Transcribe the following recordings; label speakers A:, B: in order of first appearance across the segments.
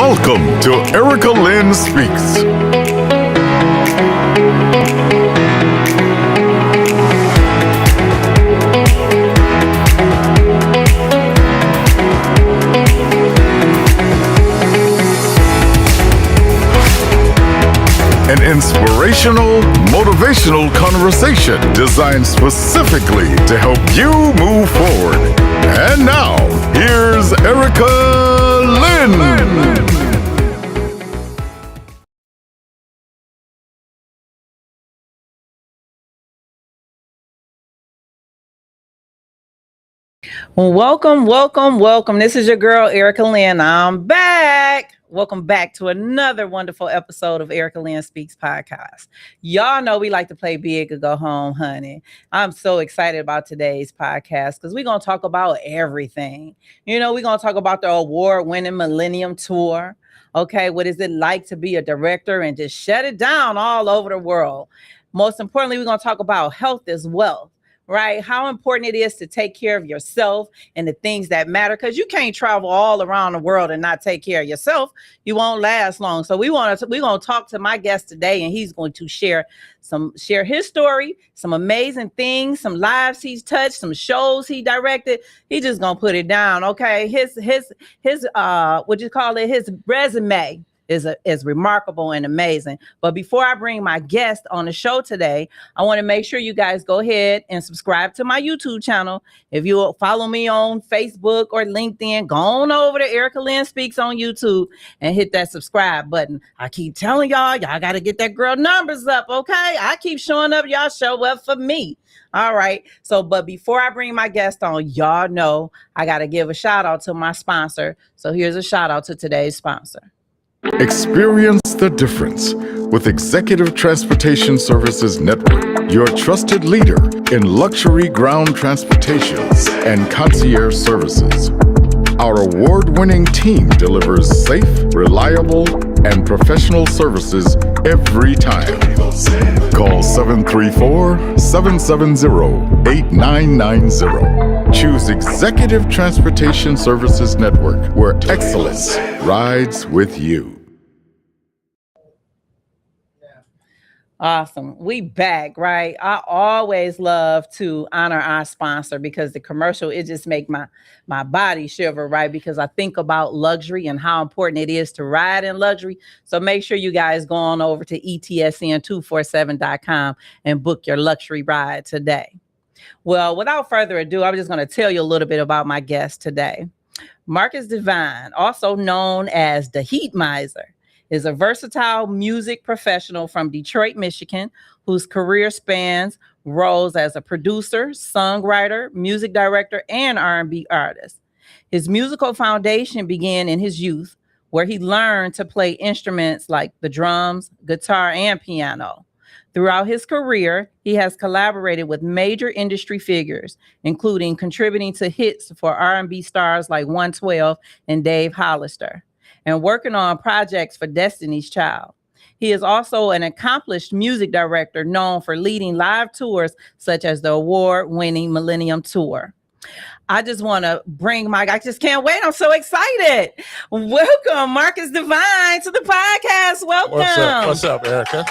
A: Welcome to Erica Lynn Speaks. An inspirational, motivational conversation designed specifically to help you move forward. And now, here's Erica Lynn.
B: Welcome. This is your girl, Erica Lynn. I'm back. Welcome back to another wonderful episode of Erica Lynn Speaks podcast. Y'all know we like to play big or go home, honey. I'm so excited about today's podcast because we're going to talk about everything. You know, we're going to talk about the award-winning Millennium Tour. Okay, what is it like to be a director and just shut it down all over the world? Most importantly, we're going to talk about health as wealth. Right? How important it is to take care of yourself and the things that matter, because you can't travel all around the world and not take care of yourself. You won't last long. So we're going to talk to my guest today, and he's going to share his story, some amazing things, some lives he's touched, some shows he directed. He's just going to put it down. Okay. His resume is remarkable and amazing. But before I bring my guest on the show today, I want to make sure you guys go ahead and subscribe to my YouTube channel. If you follow me on Facebook or LinkedIn, go on over to Erica Lynn Speaks on YouTube and hit that subscribe button. I keep telling y'all got to get that girl numbers up, okay? I keep showing up, y'all show up for me. All right. So, but before I bring my guest on, y'all know I got to give a shout out to my sponsor. So here's a shout out to today's sponsor.
A: Experience the difference with Executive Transportation Services Network, your trusted leader in luxury ground transportation and concierge services. Our award-winning team delivers safe, reliable, and professional services every time. Call 734-770-8990. Choose Executive Transportation Services Network, where excellence rides with you.
B: Awesome. We back, right? I always love to honor our sponsor because the commercial, it just make my body shiver, right? Because I think about luxury and how important it is to ride in luxury. So make sure you guys go on over to etsn247.com and book your luxury ride today. Well, without further ado, I'm just going to tell you a little bit about my guest today. Marcus Devine, also known as the Heat Miser, is a versatile music professional from Detroit, Michigan, whose career spans roles as a producer, songwriter, music director, and R&B artist. His musical foundation began in his youth, where he learned to play instruments like the drums, guitar, and piano. Throughout his career, he has collaborated with major industry figures, including contributing to hits for R&B stars like 112 and Dave Hollister, and working on projects for Destiny's Child. He is also an accomplished music director known for leading live tours such as the award-winning Millennium Tour. I just want to I just can't wait. I'm so excited. Welcome, Marcus Devine, to the podcast. Welcome.
C: What's up, Erica?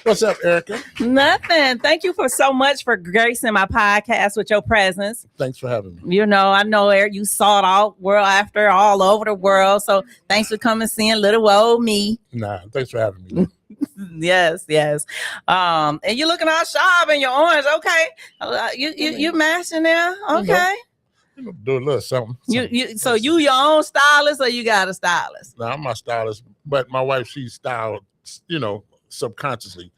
C: What's up, Erica?
B: Nothing. Thank you so much for gracing my podcast with your presence.
C: Thanks for having me.
B: You know, I know, Eric, you sought out world after all over the world. So thanks for coming and seeing little old me.
C: Nah, thanks for having me.
B: Yes. And you're looking all sharp in your orange. Okay. You mashing there? Okay.
C: Do a little something.
B: So you your own stylist or you got a stylist?
C: No, I'm my stylist, but my wife, she's styled, subconsciously.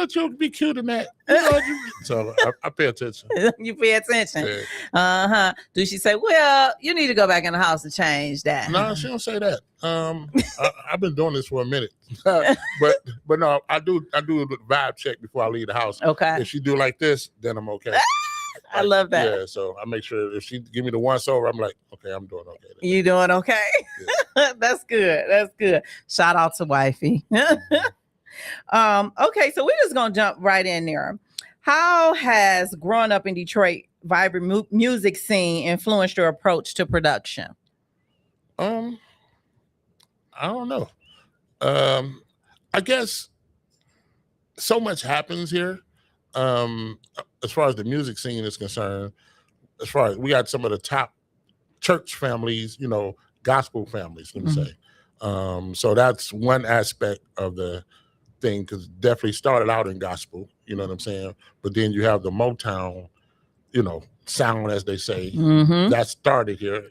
C: She'll be cute in that. So I pay attention.
B: You pay attention.
C: Yeah.
B: Do she say, well, you need to go back in the house to change that?
C: No, she don't say that. I've been doing this for a minute. but no, I do a vibe check before I leave the house.
B: Okay.
C: If she do like this, then I'm okay.
B: I love that.
C: Yeah, so I make sure if she give me the once over, I'm like, okay, I'm doing okay.
B: You doing okay? Yeah. That's good. Shout out to wifey. Okay, so we're just gonna jump right in there. How has growing up in Detroit vibrant music scene influenced your approach to production?
C: I don't know. I guess so much happens here. As far as the music scene is concerned, as far as we got some of the top church families, gospel families, let me say. So that's one aspect of the thing, because definitely started out in gospel, you know what I'm saying? But then you have the Motown, sound, as they say, that started here,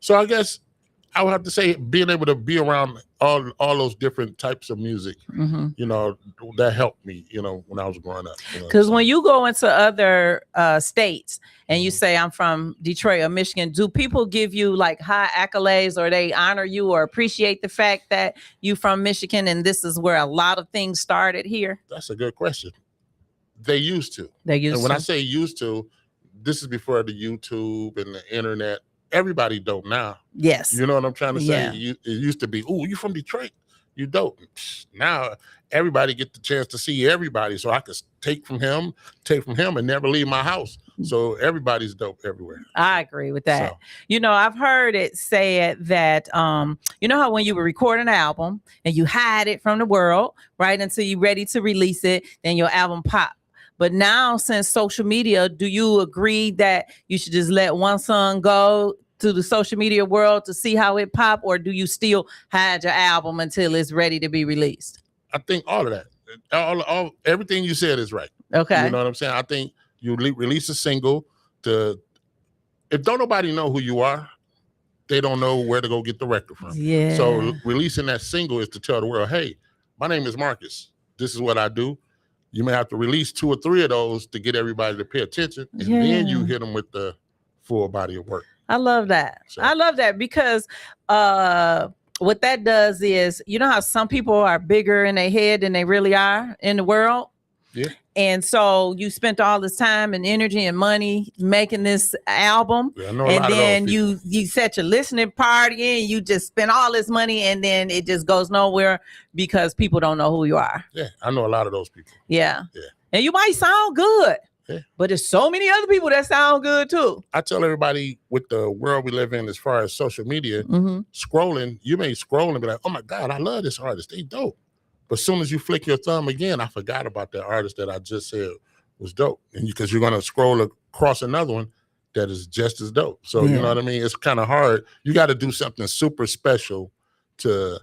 C: So I guess I would have to say being able to be around all those different types of music, that helped me, when I was growing up.
B: Because when you go into other states and you say, I'm from Detroit or Michigan, do people give you like high accolades, or they honor you or appreciate the fact that you from Michigan and this is where a lot of things started here?
C: That's a good question. They used to.
B: And
C: when I say used to, this is before the YouTube and the internet. Everybody dope now.
B: Yes.
C: You know what I'm trying to say?
B: Yeah.
C: It used to be, oh, you from Detroit? You dope. Now everybody get the chance to see everybody. So I could take from him, and never leave my house. So everybody's dope everywhere.
B: I agree with that. So. I've heard it said that, you know how when you record an album and you hide it from the world, right, until you're ready to release it, then your album pop. But now, since social media, do you agree that you should just let one song go to the social media world to see how it pop, or do you still hide your album until it's ready to be released?
C: I think all of that, everything you said is right.
B: Okay.
C: You know what I'm saying? I think you release a single if don't nobody know who you are, they don't know where to go get the record from.
B: Yeah.
C: So releasing that single is to tell the world, hey, my name is Marcus. This is what I do. You may have to release 2 or 3 of those to get everybody to pay attention, and then you hit them with the full body of work.
B: I love that. So. I love that because what that does is, how some people are bigger in their head than they really are in the world.
C: Yeah.
B: And so you spent all this time and energy and money making this album, and then you set your listening party and you just spend all this money, and then it just goes nowhere because people don't know who you are.
C: Yeah, I know a lot of those people.
B: Yeah. And you might sound good, but there's so many other people that sound good too.
C: I tell everybody, with the world we live in as far as social media, scrolling, you may scroll and be like, oh my God, I love this artist. They dope. But as soon as you flick your thumb again, I forgot about that artist that I just said was dope. And because you're going to scroll across another one that is just as dope. So, you know what I mean? It's kind of hard. You got to do something super special to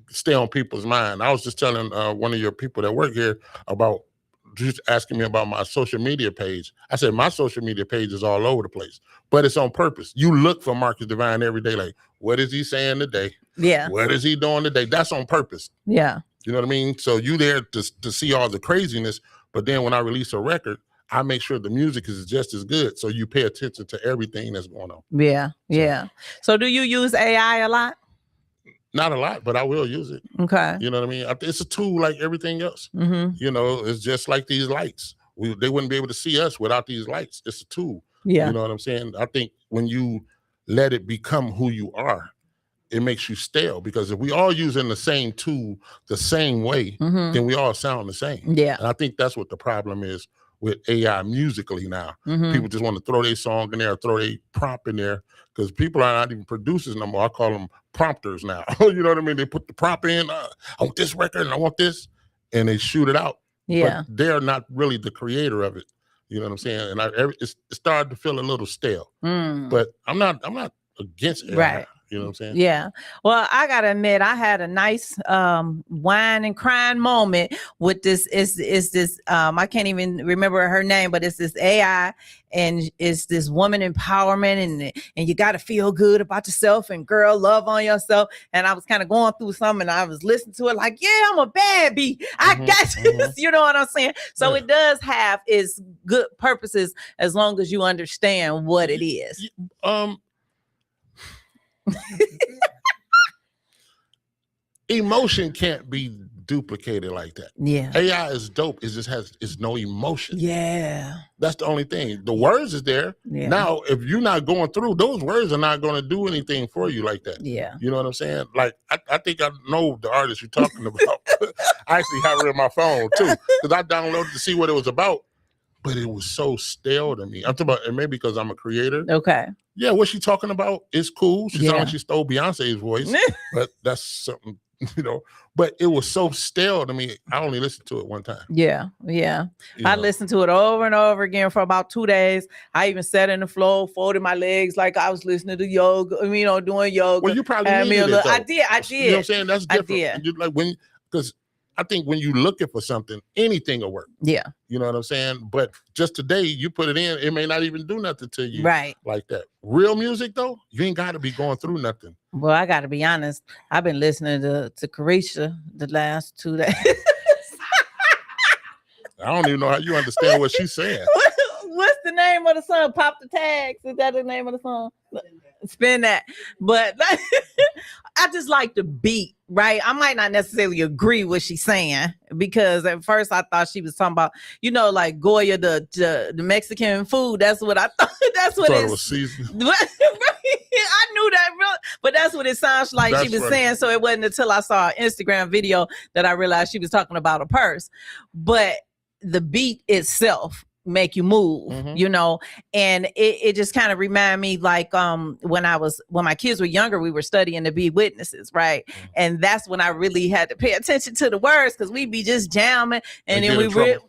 C: stay on people's mind. I was just telling one of your people that work here about just asking me about my social media page. I said, my social media page is all over the place, but it's on purpose. You look for Marcus Devine every day. Like, what is he saying today?
B: Yeah.
C: What is he doing today? That's on purpose.
B: Yeah.
C: You know what I mean? So you there to see all the craziness, but then when I release a record, I make sure the music is just as good. So you pay attention to everything that's going on.
B: Yeah. Yeah. So do you use AI a lot?
C: Not a lot, but I will use it.
B: Okay.
C: You know what I mean? It's a tool like everything else. It's just like these lights. They wouldn't be able to see us without these lights. It's a tool.
B: Yeah.
C: You know what I'm saying? I think when you let it become who you are, it makes you stale, because if we all using the same tool the same way, then we all sound the same.
B: Yeah.
C: And I think that's what the problem is with AI musically now. People just want to throw their song in there, throw their prompt in there, because people are not even producers no more. I call them prompters now. You know what I mean? They put the prompt in, I want this record and I want this, and they shoot it out.
B: Yeah.
C: But they're not really the creator of it. You know what I'm saying? And it's started to feel a little stale. But I'm not against AI.
B: Right.
C: You know what I'm saying?
B: Yeah. Well, I gotta admit, I had a nice wine and crying moment with this. Is this I can't even remember her name, but it's this AI, and it's this woman empowerment, and you got to feel good about yourself, and girl, love on yourself. And I was kind of going through something, and I was listening to it like, yeah, I'm a bad bee. I got this. You know what I'm saying? So it does have its good purposes as long as you understand what it is.
C: Emotion can't be duplicated like that.
B: Yeah.
C: AI is dope. It just has no emotion.
B: Yeah.
C: That's the only thing. The words is there.
B: Yeah.
C: Now, if you're not going through, those words are not going to do anything for you like that.
B: Yeah.
C: You know what I'm saying? Like, I think I know the artist you're talking about. I actually have it in my phone too, because I downloaded to see what it was about. but it was so stale to me. I'm talking about, and maybe because I'm a creator.
B: Okay.
C: Yeah, what she's talking about is cool. She sounds
B: Yeah.
C: like she stole Beyonce's voice, but that's something, but it was so stale to me. I only listened to it one time.
B: Yeah. I listened to it over and over again for about 2 days. I even sat in the floor, folded my legs like I was listening to yoga, doing yoga.
C: Well, you probably needed it, though.
B: I did.
C: You know what I'm saying? That's different. Like because I think when you're looking for something, anything will work.
B: Yeah.
C: You know what I'm saying? But just today, you put it in, it may not even do nothing to you.
B: Right.
C: Like that. Real music, though, you ain't got to be going through nothing.
B: Well, I got to be honest. I've been listening to Carisha the last 2 days.
C: I don't even know how you understand what she's saying.
B: What's the name of the song? Pop the Tags. Is that the name of the song? Spin that. But I just like the beat, right? I might not necessarily agree with what she's saying, because at first I thought she was talking about, like Goya, the Mexican food. That's what I thought. That's what
C: it was seasoned.
B: I knew that, but that's what it sounds like she was saying. So it wasn't until I saw an Instagram video that I realized she was talking about a purse. But the beat itself make you move, and it just kind of remind me like when my kids were younger, we were studying to be witnesses, right? And that's when I really had to pay attention to the words, because we'd be just jamming, and then well, then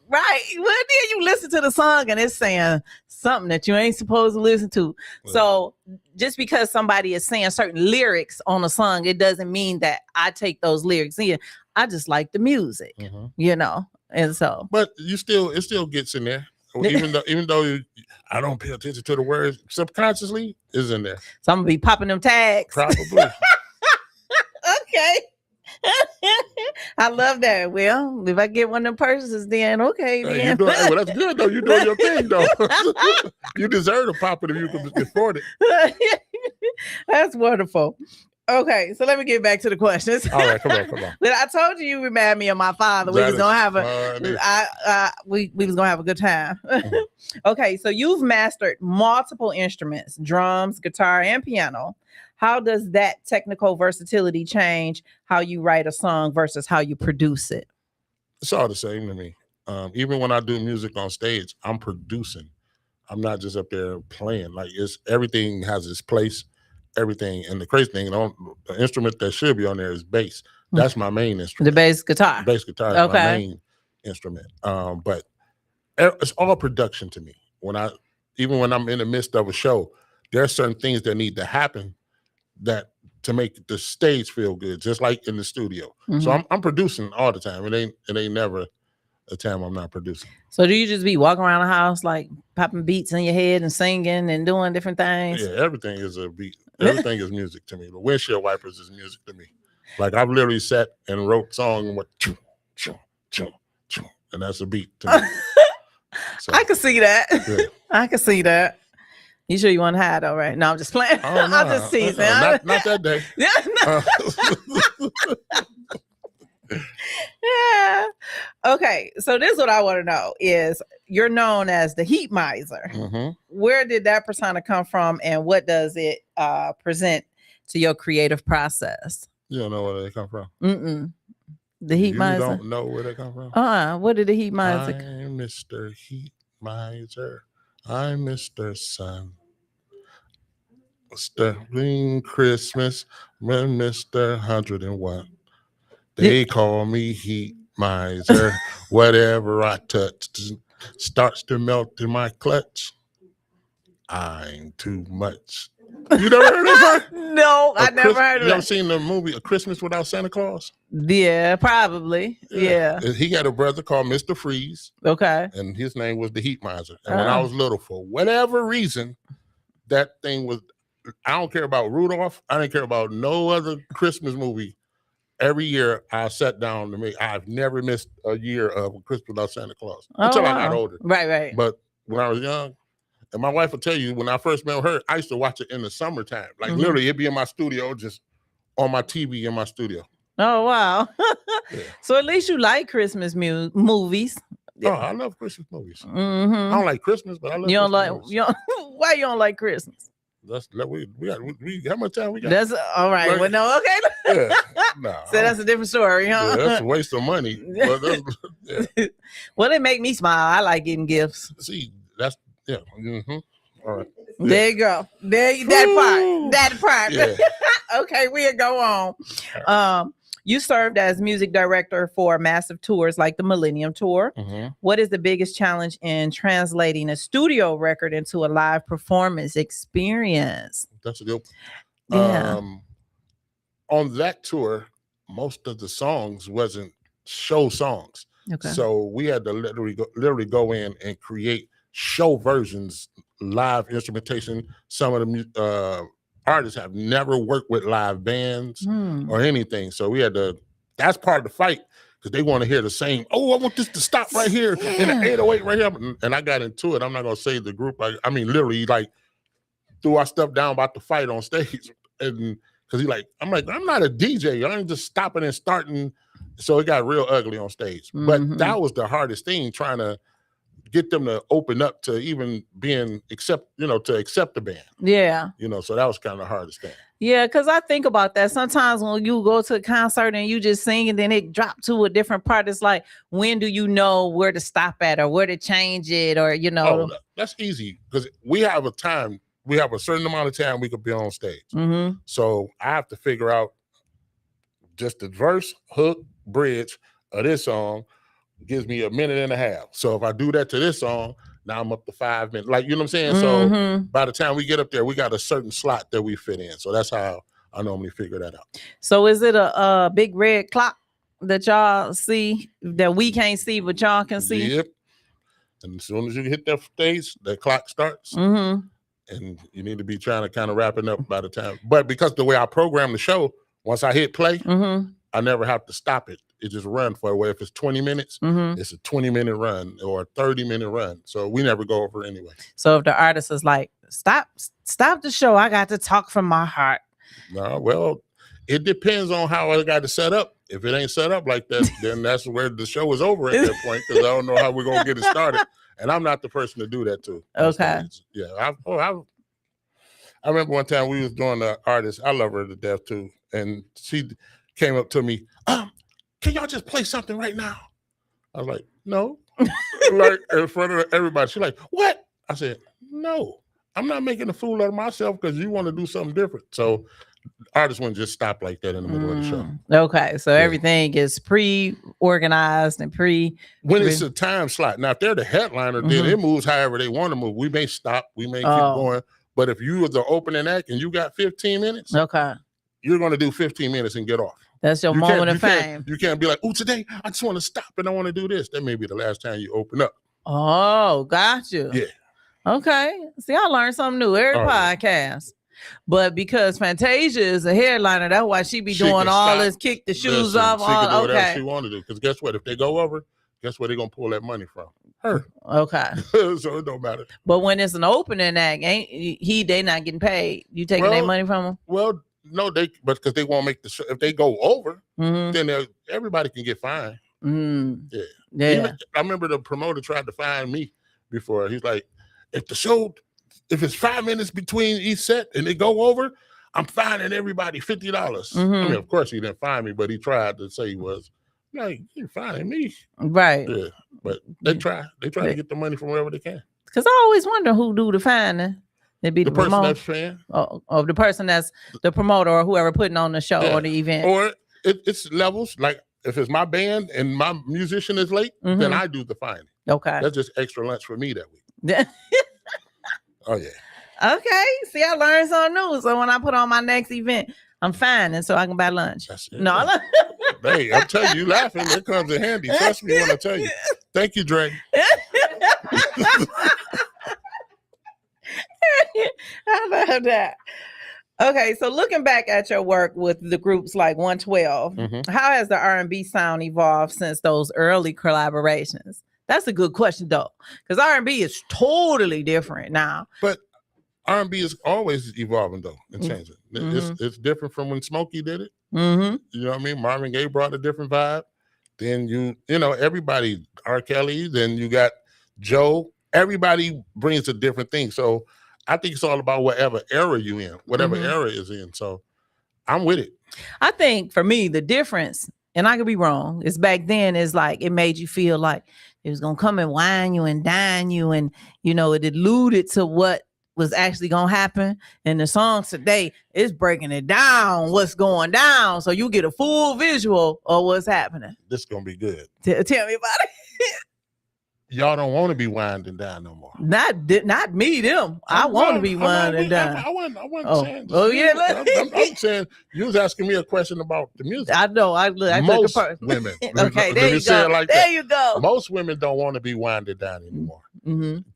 B: you listen to the song and it's saying something that you ain't supposed to listen to. So just because somebody is saying certain lyrics on a song, it doesn't mean that I take those lyrics in. I just like the music, and so. But
C: it still gets in there. Even though I don't pay attention to the words, subconsciously is in there.
B: So I'm gonna be popping them tags.
C: Probably.
B: Okay. I love that. Well, if I get one of them purses, then okay. Then.
C: Well, that's good though. You're doing your thing though. You deserve to pop it if you can afford it.
B: That's wonderful. Okay, so let me get back to the questions.
C: All right, come on.
B: But I told you remind me of my father. We was gonna have we was gonna have a good time. Okay, so you've mastered multiple instruments: drums, guitar, and piano. How does that technical versatility change how you write a song versus how you produce it?
C: It's all the same to me. Even when I do music on stage, I'm producing. I'm not just up there playing. Like everything has its place. Everything. And the crazy thing, the instrument that should be on there is bass. That's my main instrument.
B: The bass guitar.
C: Bass guitar is my main instrument. But it's all production to me. Even when I'm in the midst of a show, there are certain things that need to happen to make the stage feel good, just like in the studio. So I'm producing all the time. It ain't never a time I'm not producing.
B: So do you just be walking around the house like popping beats in your head and singing and doing different things?
C: Yeah, everything is a beat. Everything is music to me. The windshield wipers is music to me. Like I've literally sat and wrote song and went choo, choo, choo, choo, and that's a beat to me. So,
B: I can see that.
C: Yeah.
B: I can see that. You sure you want to hide though, right? No, I'm just playing. I'm just teasing.
C: Not that day.
B: Yeah. Okay, so this is what I want to know is you're known as the heat miser. Where did that persona come from, and what does it present to your creative process?
C: You don't know where they come from?
B: The heat miser.
C: You don't know where they come from?
B: What did the heat miser?
C: I'm Mr. Heat Miser. I'm Mr. Sun. Mr. Christmas, Mr. 101. They call me Heat Miser. Whatever I touch starts to melt in my clutch. I'm too much. You never heard of her?
B: No, I never heard of it.
C: You ever seen the movie A Christmas Without Santa Claus?
B: Yeah, probably. Yeah.
C: He had a brother called Mr. Freeze.
B: Okay.
C: And his name was the Heat Miser. And when I was little, for whatever reason, that thing was, I don't care about Rudolph. I didn't care about no other Christmas movie. Every year I sat down to me. I've never missed a year of A Christmas Without Santa Claus until I got older.
B: Right.
C: But when I was young, and my wife will tell you, when I first met her, I used to watch it in the summertime. Like literally, it'd be in my studio, just on my TV in my studio.
B: Oh, wow. So at least you like Christmas movies.
C: Oh, I love Christmas movies. I don't like Christmas, but I love Christmas movies.
B: Why you don't like Christmas?
C: we how much time we got?
B: That's all right.
C: Like,
B: well, no, okay.
C: Yeah, nah,
B: So that's a different story, huh?
C: yeah, that's a waste of money. But yeah.
B: Well, it make me smile. I like getting gifts.
C: See, that's yeah. Mm-hmm. All right.
B: There you go. That part.
C: Yeah.
B: Okay, we'll go on. You served as music director for massive tours like the Millennium Tour.
C: Mm-hmm.
B: What is the biggest challenge in translating a studio record into a live performance experience?
C: That's a good
B: one. Yeah.
C: On that tour, most of the songs wasn't show songs.
B: Okay.
C: So we had to literally go in and create show versions, live instrumentation. Some of the artists have never worked with live bands or anything. So we had to, that's part of the fight, because they want to hear the same, oh, I want this to stop right here in an 808 right here. And I got into it. I'm not going to say the group. I mean, literally, like, threw our stuff down about to fight on stage. And because I'm not a DJ. I ain't just stopping and starting. So it got real ugly on stage. But that was the hardest thing, trying to get them to open up to even to accept the band.
B: Yeah.
C: So that was kind of the hardest thing.
B: Yeah, because I think about that. Sometimes when you go to a concert and you just sing and then it dropped to a different part, it's like, when do you know where to stop at or where to change it, or
C: Oh, that's easy, because we have a time. We have a certain amount of time we could be on stage. So I have to figure out just the verse, hook, bridge of this song gives me a minute and a half. So if I do that to this song, now I'm up to 5 minutes. Like, you know what I'm saying? So by the time we get up there, we got a certain slot that we fit in. So that's how I normally figure that out.
B: So is it a big red clock that y'all see that we can't see, but y'all can see?
C: Yep. And as soon as you hit that stage, the clock starts. And you need to be trying to kind of wrapping up by the time. But because the way I program the show, once I hit play, I never have to stop it. It just run for a way. If it's 20 minutes, it's a 20-minute run or a 30-minute run. So we never go over anyway.
B: So if the artist is like, stop the show, I got to talk from my heart.
C: No, well, it depends on how I got it set up. If it ain't set up like that, then that's where the show is over at that point, because I don't know how we're going to get it started. And I'm not the person to do that to.
B: Okay.
C: Yeah. I remember one time we was doing the artist. I love her to death too. And she came up to me, can y'all just play something right now? I was like, no. Like, in front of everybody. She's like, what? I said, no. I'm not making a fool out of myself because you want to do something different. So artists wouldn't just stop like that in the middle of the show.
B: Okay. So everything is pre-organized and
C: when it's a time slot. Now, if they're the headliner, then it moves however they want to move. We may stop. We may keep going. But if you are the opening act and you got 15 minutes, you're going to do 15 minutes and get off.
B: That's your moment of fame.
C: You can't be like, oh, today I just want to stop and I want to do this. That may be the last time you open up.
B: Oh, got you.
C: Yeah.
B: Okay. See, I learned something new every podcast. But because Fantasia is a headliner, that's why she be doing all this, kick the shoes off.
C: She can do whatever she want to do. Because guess what? If they go over, guess where they're going to pull that money from? Her.
B: Okay.
C: So it don't matter.
B: But when it's an opening act, they not getting paid. You taking their money from them?
C: Well, no, because they won't make the show. If they go over, then everybody can get fined. Yeah. Even, I remember the promoter tried to fine me before. He's like, if it's 5 minutes between each set and they go over, I'm fining everybody $50. I mean, of course he didn't fine me, but he tried to say he was. Like, you're fining me.
B: Right.
C: Yeah. But they try to get the money from wherever they can.
B: Because I always wonder who do the fining. It'd be the
C: person
B: promoter.
C: That's fan.
B: Of the person that's the promoter or whoever putting on the show or the event. Or
C: it's levels. Like if it's my band and my musician is late, then I do the fining.
B: Okay.
C: That's just extra lunch for me that week. Oh yeah.
B: Okay. See, I learned something new. So when I put on my next event, I'm fine, and so I can buy lunch.
C: That's it.
B: No,
C: hey, I'm telling you, laughing, it comes in handy. Trust me when I tell you. Thank you, Dre.
B: I love that. Okay, so looking back at your work with the groups like 112, how has the R&B sound evolved since those early collaborations? That's a good question, though, because R&B is totally different now.
C: But R&B is always evolving, though, and changing. It's different from when Smokey did it. You know what I mean? Marvin Gaye brought a different vibe. Then you know, everybody, R. Kelly, then you got Joe. Everybody brings a different thing. So I think it's all about whatever era you in, whatever era is in. So I'm with it.
B: I think for me, the difference, and I could be wrong, is back then is like it made you feel like it was gonna come and wine you and dine you, and you know, it alluded to what was actually gonna happen. And the songs today is breaking it down, what's going down, so you get a full visual of what's happening.
C: This is gonna be good.
B: Tell me about it.
C: Y'all don't want to be winding down no more.
B: Not me, them. I want to be winding down.
C: I wasn't saying.
B: Yeah.
C: I'm saying you was asking me a question about the music.
B: I know. I
C: Most
B: took a
C: women.
B: Okay, there you go.
C: Like
B: there you go.
C: Most women don't want to be winded down anymore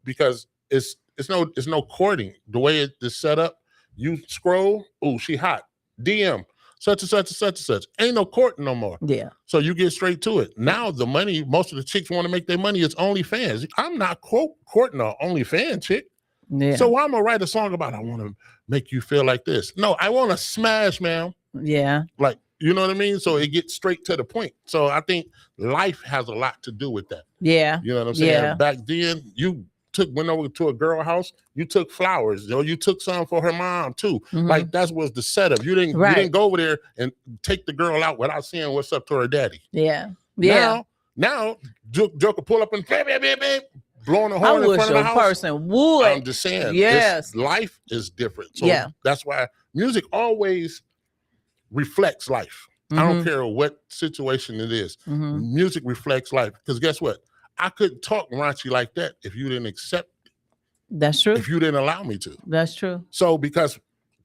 C: because it's no courting. The way it is set up, you scroll. Oh, she hot. DM. Such and such and such and such. Ain't no courting no more.
B: Yeah.
C: So you get straight to it. Now the money, most of the chicks want to make their money. It's OnlyFans. I'm not courting an OnlyFans chick.
B: Yeah.
C: So why am I write a song about I want to make you feel like this? No, I want to smash, man.
B: Yeah.
C: Like, you know what I mean? So it gets straight to the point. So I think life has a lot to do with that.
B: Yeah.
C: You know what I'm saying?
B: Yeah.
C: Back then, you went over to a girl house, you took flowers, you took some for her mom too. Like that was the setup. You didn't go over there and take the girl out without seeing what's up to her daddy.
B: Yeah. Yeah.
C: Now Joker pull up and babe, blowing the horn in front of the house.
B: Person would.
C: I'm just saying,
B: yes,
C: life is different. So that's why music always reflects life. I don't care what situation it is. Music reflects life. Because guess what? I couldn't talk raunchy like that if you didn't accept it.
B: That's true.
C: If you didn't allow me to.
B: That's true.
C: So because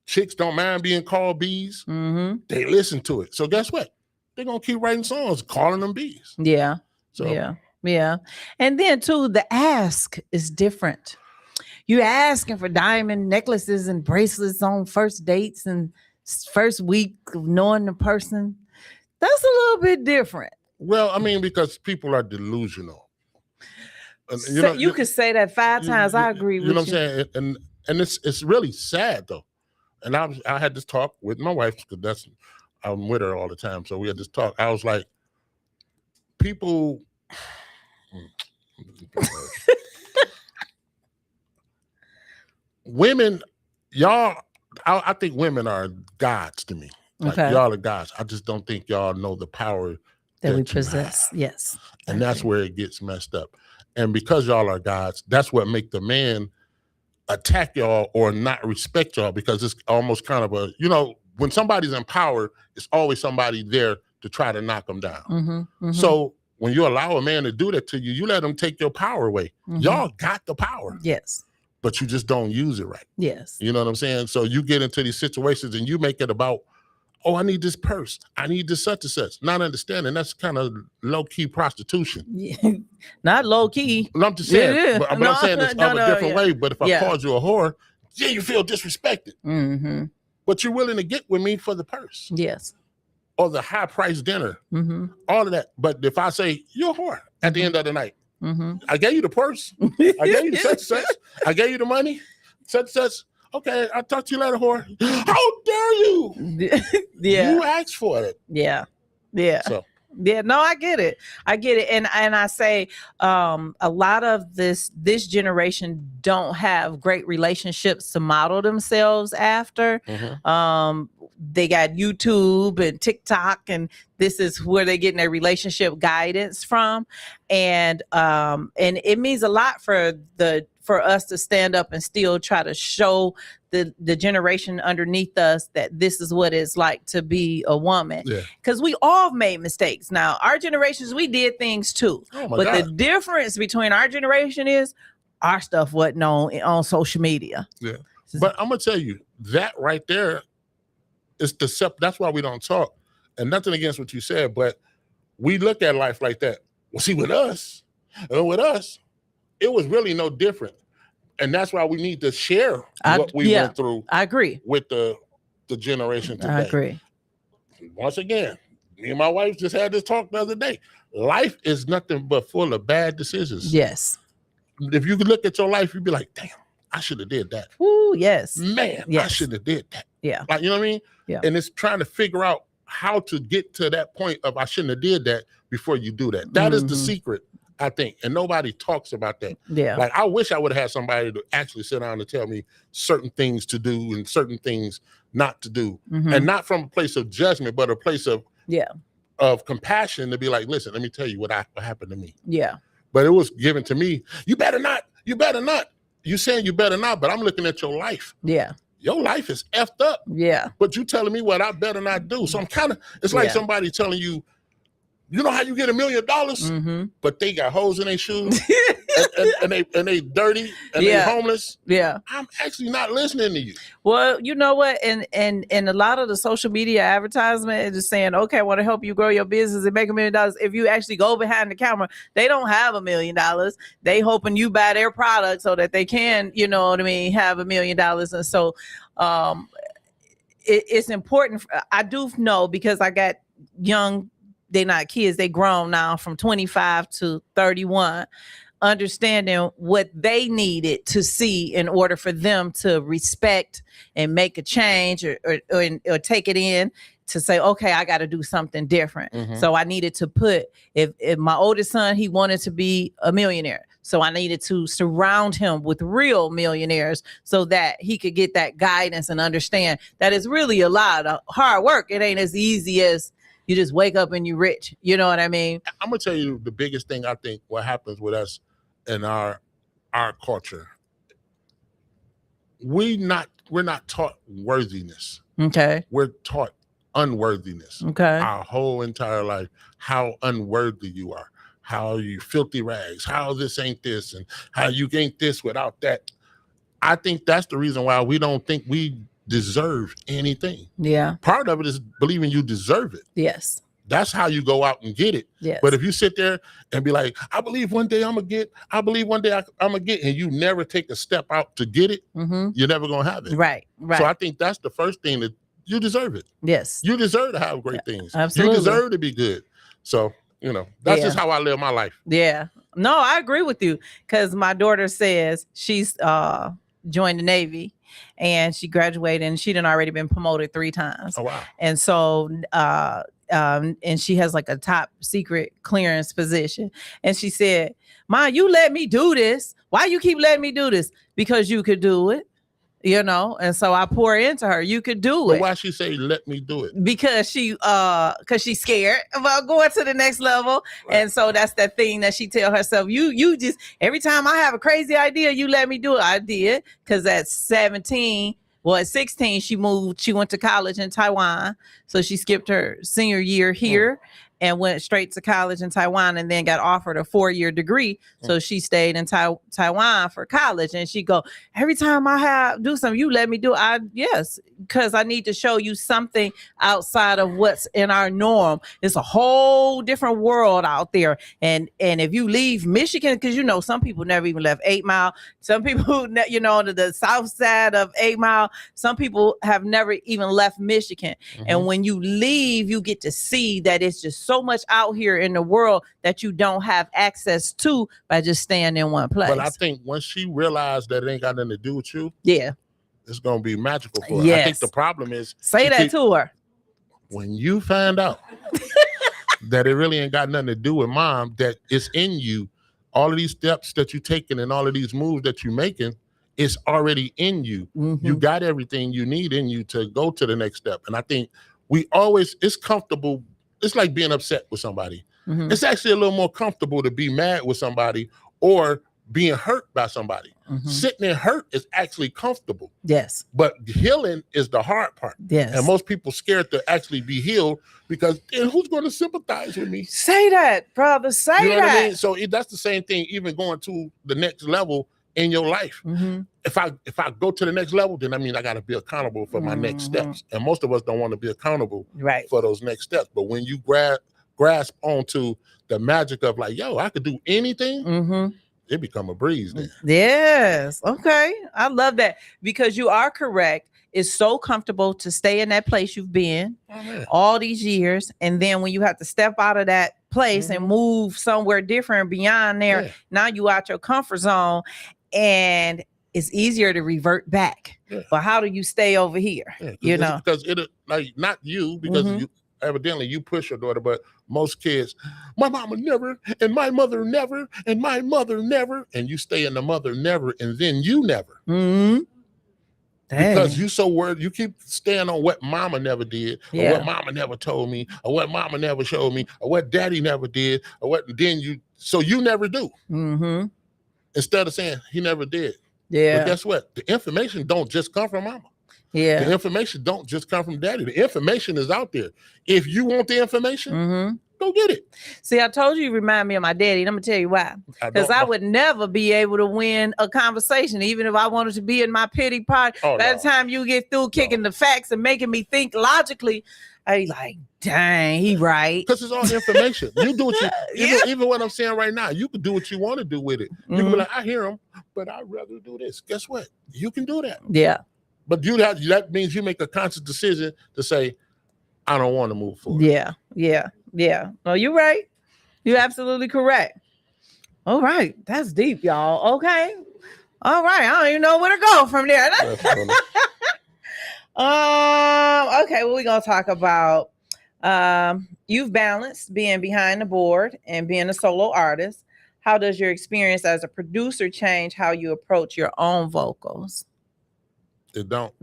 C: chicks don't mind being called bees, they listen to it. So guess what? They're going to keep writing songs, calling them bees.
B: Yeah.
C: So,
B: yeah. And then too, the ask is different. You're asking for diamond necklaces and bracelets on first dates and first week of knowing the person. That's a little bit different.
C: Well, I mean, because people are delusional.
B: You could say that 5 times. I agree with you.
C: You know what I'm saying? And it's really sad though. And I had this talk with my wife because I'm with her all the time. So we had this talk. I was like, people. Women, y'all. I think women are gods to me. Like, y'all are gods. I just don't think y'all know the power
B: that we possess. Yes.
C: And that's where it gets messed up. And because y'all are gods, that's what make the man attack y'all or not respect y'all, because it's almost kind of a, when somebody's in power, it's always somebody there to try to knock them down. So when you allow a man to do that to you, you let him take your power away. Y'all got the power.
B: Yes.
C: But you just don't use it right.
B: Yes.
C: You know what I'm saying? So you get into these situations and you make it about, oh, I need this purse. I need this such and such. Not understanding that's kind of low-key prostitution.
B: Yeah. Not low-key.
C: I'm just saying. But I'm saying it's of a different way. But if I called you a whore, you feel disrespected. But you're willing to get with me for the purse.
B: Yes.
C: Or the high-priced dinner. All of that. But if I say, you're a whore at the end of the night, I gave you the purse. I gave you the such and such. I gave you the money. Such and such. Okay, I'll talk to you later, whore. How dare you? You asked for it.
B: Yeah.
C: So.
B: Yeah, no, I get it. And I say a lot of this generation don't have great relationships to model themselves after. They got YouTube and TikTok, and this is where they're getting their relationship guidance from. And it means a lot for us to stand up and still try to show the generation underneath us that this is what it's like to be a woman. Because we all made mistakes. Now, our generations, we did things too. But God. The difference between our generation is our stuff wasn't on social media.
C: Yeah. But I'm going to tell you, that right there is that's why we don't talk. And nothing against what you said, but we look at life like that. Well, see, with us, it was really no different. And that's why we need to share what we went through.
B: I agree.
C: With the generation today.
B: I agree.
C: Once again, me and my wife just had this talk the other day. Life is nothing but full of bad decisions.
B: Yes.
C: If you could look at your life, you'd be like, damn, I should have did that.
B: Ooh, yes.
C: Man,
B: yes.
C: I should have did that.
B: Yeah.
C: Like, you know what I mean?
B: Yeah.
C: And it's trying to figure out how to get to that point of I shouldn't have did that before you do that. That is the secret I think, and nobody talks about that.
B: Yeah.
C: Like, I wish I would have had somebody to actually sit down and tell me certain things to do and certain things not to do. And not from a place of judgment, but a place of compassion to be like, listen, let me tell you what happened to me.
B: Yeah.
C: But it was given to me. You better not. You saying you better not, but I'm looking at your life.
B: Yeah.
C: Your life is effed up.
B: Yeah.
C: But you telling me what I better not do. So I'm kind of, it's like somebody telling you, you know how you get $1 million, but they got holes in their shoes and they dirty and they homeless.
B: Yeah.
C: I'm actually not listening to you.
B: Well, you know what? And a lot of the social media advertisement is just saying, okay, I want to help you grow your business and make $1 million. If you actually go behind the camera, they don't have $1 million. They hoping you buy their product so that they can, you know what I mean, have $1 million. And so it's important. I do know, because I got young, they're not kids, they grown now from 25 to 31, understanding what they needed to see in order for them to respect and make a change or take it in to say, okay, I got to do something different. So I needed to put, if my oldest son, he wanted to be a millionaire. So I needed to surround him with real millionaires so that he could get that guidance and understand that it's really a lot of hard work. It ain't as easy as you just wake up and you're rich. You know what I mean?
C: I'm gonna tell you the biggest thing I think what happens with us in our culture. We're not taught worthiness.
B: Okay.
C: We're taught unworthiness.
B: Okay.
C: Our whole entire life, how unworthy you are, how you filthy rags, how this ain't this, and how you ain't this without that. I think that's the reason why we don't think we deserve anything.
B: Yeah.
C: Part of it is believing you deserve it.
B: Yes.
C: That's how you go out and get it.
B: Yes.
C: But if you sit there and be like, I believe one day I'm gonna get, I believe one day I'm gonna get, and you never take a step out to get it, you're never gonna have it.
B: Right.
C: So I think that's the first thing, that you deserve it.
B: Yes.
C: You deserve to have great things.
B: Absolutely.
C: You deserve to be good. So, you know, that's just how I live my life.
B: Yeah. No, I agree with you, because my daughter says she's joined the Navy and she graduated and she'd already been promoted 3 times.
C: Oh, wow.
B: And so and she has like a top secret clearance position. And she said, Ma, you let me do this. Why you keep letting me do this? Because you could do it. You know, and so I pour into her. You could do it.
C: Why she say let me do it?
B: Because she's scared about going to the next level. Right. And so that's that thing that she tell herself, you just, every time I have a crazy idea, you let me do it. I did, because at 16 she moved, she went to college in Taiwan. So she skipped her senior year here and went straight to college in Taiwan, and then got offered a 4-year degree. So she stayed in Taiwan for college. And she go, every time I do something, you let me do it. Yes, because I need to show you something outside of what's in our norm. It's a whole different world out there. And if you leave Michigan, because you know, some people never even left 8 Mile. Some people, you know, to the south side of 8 Mile, some people have never even left Michigan. And when you leave, you get to see that it's just so much out here in the world that you don't have access to by just staying in one place.
C: But I think once she realized that it ain't got nothing to do with you, it's gonna be magical for her.
B: Yes.
C: I think the problem is,
B: say that to her.
C: When you find out that it really ain't got nothing to do with Mom, that it's in you, all of these steps that you're taking and all of these moves that you're making, it's already in you. You got everything you need in you to go to the next step. And I think it's comfortable. It's like being upset with somebody. It's actually a little more comfortable to be mad with somebody or being hurt by somebody. Sitting there hurt is actually comfortable.
B: Yes.
C: But healing is the hard part.
B: Yes.
C: And most people scared to actually be healed because then who's going to sympathize with me?
B: Say that, brother. Say
C: you know
B: that.
C: What I mean? So that's the same thing, even going to the next level in your life. If I go to the next level, then I mean I got to be accountable for my next steps. And most of us don't want to be accountable for those next steps. But when you grasp onto the magic of like, yo, I could do anything, it become a breeze then.
B: Yes. Okay. I love that, because you are correct. It's so comfortable to stay in that place you've been all these years. And then when you have to step out of that place and move somewhere different beyond there, now you out your comfort zone, and it's easier to revert back. But how do you stay over here? You know,
C: because it like not you, because evidently you push your daughter, but most kids, my mama never, and my mother never, and my mother never, and you stay in the mother never, and then you never.
B: Mm-hmm.
C: Because you so worried, you keep staying on what mama never did, or
B: Yeah.
C: what mama never told me, or what mama never showed me, or what daddy never did, or what then so you never do.
B: Mm-hmm.
C: Instead of saying he never did.
B: Yeah.
C: But guess what? The information don't just come from mama.
B: Yeah.
C: The information don't just come from daddy. The information is out there. If you want the information,
B: Mm-hmm.
C: go get it.
B: See, I told you remind me of my daddy, and I'm gonna tell you why. Because I would never be able to win a conversation, even if I wanted to be in my pity party. By the time you get through kicking the facts and making me think logically, I like, dang, he right.
C: Because it's all information. You do what you even what I'm saying right now, you can do what you want to do with it. You can be like, I hear him, but I'd rather do this. Guess what? You can do that.
B: Yeah.
C: But that means you make a conscious decision to say, I don't want to move forward.
B: Yeah. No, you're right. You're absolutely correct. All right. That's deep, y'all. Okay. All right. I don't even know where to go from there. Okay, well, we're gonna talk about you've balanced being behind the board and being a solo artist. How does your experience as a producer change how you approach your own vocals?
C: It don't.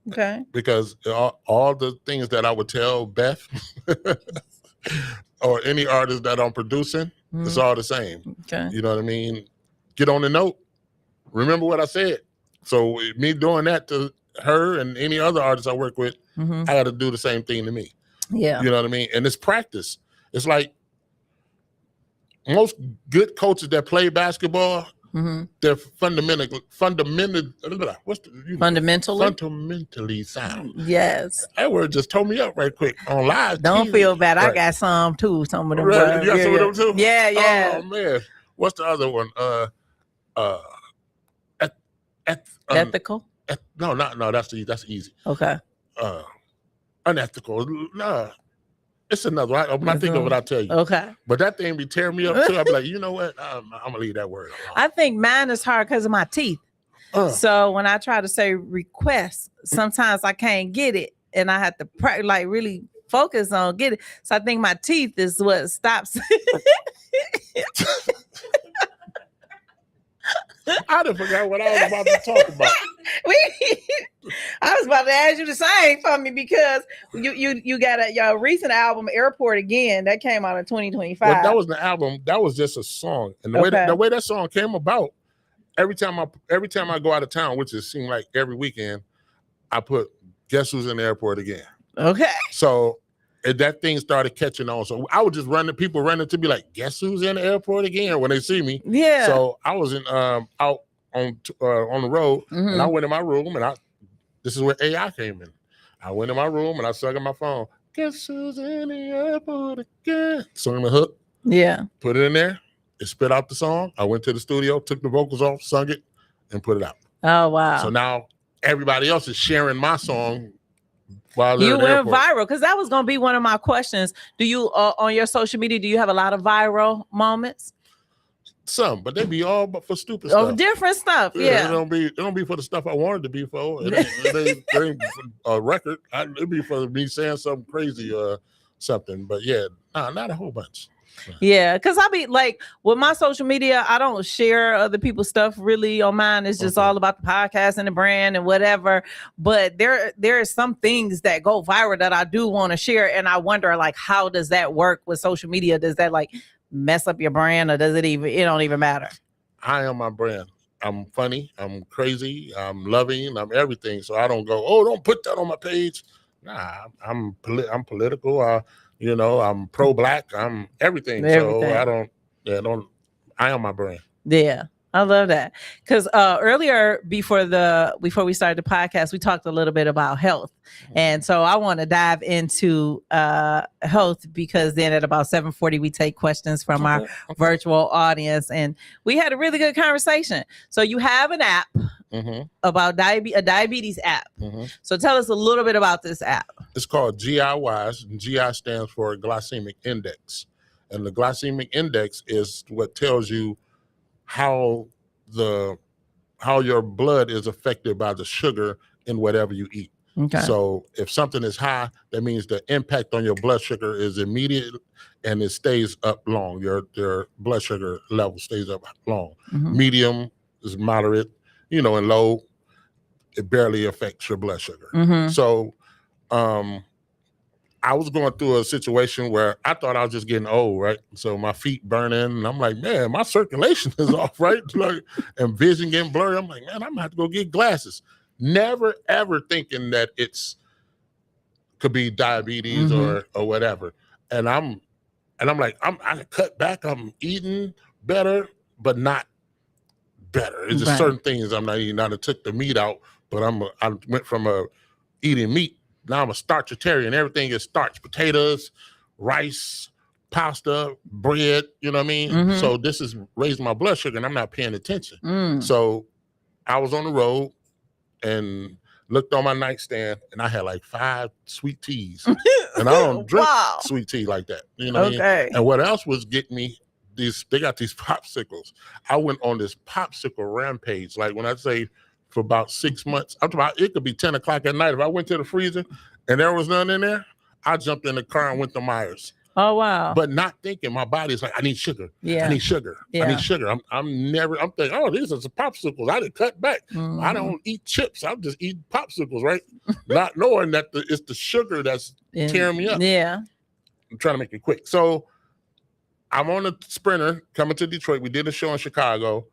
B: Okay.
C: Because all the things that I would tell Beth or any artist that I'm producing, it's all the same.
B: Okay.
C: You know what I mean? Get on the note. Remember what I said. So me doing that to her and any other artist I work with, I got to do the same thing to me.
B: Yeah.
C: You know what I mean? And it's practice. It's like most good coaches that play basketball, they're fundamentally sound.
B: Yes.
C: That word just tore me up right quick on live.
B: Don't
C: TV.
B: feel bad.
C: Right.
B: I got some too. Some of them.
C: Right. You got some of them too?
B: Yeah.
C: Oh man. What's the other one?
B: Ethical?
C: No, that's easy.
B: Okay.
C: Unethical. No. It's another one. I'm not thinking of what I'll tell you.
B: Okay.
C: But that thing be tearing me up too. I'll be like, you know what? I'm gonna leave that word alone.
B: I think mine is hard because of my teeth. So when I try to say request, sometimes I can't get it, and I have to really focus on get it. So I think my teeth is what stops.
C: I done forgot what I was about to talk about.
B: I was about to ask you to sing for me because you got your recent album Airport Again that came out in 2025.
C: Well, that was the album. That was just a song, and the way that song came about. Every time I go out of town, which it seemed like every weekend, I put "Guess Who's in the Airport Again." Okay. So that thing started catching on. So I would just people running to be like, "Guess who's in the airport again?" when they see me.
B: Yeah.
C: So I was out on the road, and I went in my room, and this is where AI came in. I went in my room and I sung on my phone. Guess who's in the airport again? Sung the hook.
B: Yeah.
C: Put it in there. It spit out the song. I went to the studio, took the vocals off, sung it, and put it out.
B: Oh wow!
C: So now everybody else is sharing my song. While
B: you went viral because that was going to be one of my questions. Do you on your social media? Do you have a lot of viral moments?
C: Some, but they be all but for stupid stuff.
B: Oh, different stuff. Yeah.
C: It don't be for the stuff I wanted to be for. It ain't a record. It'd be for me saying something crazy or something. But yeah, not a whole bunch.
B: Yeah, because I be like with my social media, I don't share other people's stuff really on mine. It's just all about the podcast and the brand and whatever. But there are some things that go viral that I do want to share, and I wonder like how does that work with social media? Does that like mess up your brand, or does it don't even matter?
C: I am my brand. I'm funny. I'm crazy. I'm loving. I'm everything. So I don't go, oh, don't put that on my page. Nah, I'm political. I'm pro-black. I'm everything. So I am my brand.
B: Yeah, I love that. Because earlier before we started the podcast, we talked a little bit about health. And so I want to dive into health because then at about 7:40, we take questions from our virtual audience. And we had a really good conversation. So you have an app about a diabetes app. So tell us a little bit about this app.
C: It's called GI-Wise, and GI stands for glycemic index. And the glycemic index is what tells you how your blood is affected by the sugar in whatever you eat.
B: Okay.
C: So if something is high, that means the impact on your blood sugar is immediate and it stays up long. Your blood sugar level stays up long. Medium is moderate, and low, it barely affects your blood sugar. So I was going through a situation where I thought I was just getting old, right? So my feet burning, and I'm like, man, my circulation is off, right? And vision getting blurry. I'm like, man, I'm gonna have to go get glasses. Never ever thinking that could be diabetes or whatever. And I'm like, I cut back. I'm eating better, but not better. It's just certain things I'm not eating. I took the meat out, but I went from eating meat. Now I'm a starchitarian. Everything is starch: potatoes, rice, pasta, bread. You know what I mean? So this is raising my blood sugar, and I'm not paying attention. So I was on the road and looked on my nightstand, and I had like 5 sweet teas. And I don't drink sweet tea like that. You know what I mean? And what else was getting me? They got these popsicles. I went on this popsicle rampage. Like when I say for about 6 months, it could be 10 o'clock at night. If I went to the freezer and there was none in there, I jumped in the car and went to Myers.
B: Oh, wow.
C: But not thinking, my body's like, I need sugar.
B: Yeah.
C: I need sugar.
B: Yeah.
C: I need sugar. I'm thinking, oh, these are some popsicles. I didn't cut back. I don't eat chips. I'm just eating popsicles, right? Not knowing that it's the sugar that's tearing me up.
B: Yeah.
C: I'm trying to make it quick. So I'm on a Sprinter coming to Detroit. We did a show in Chicago,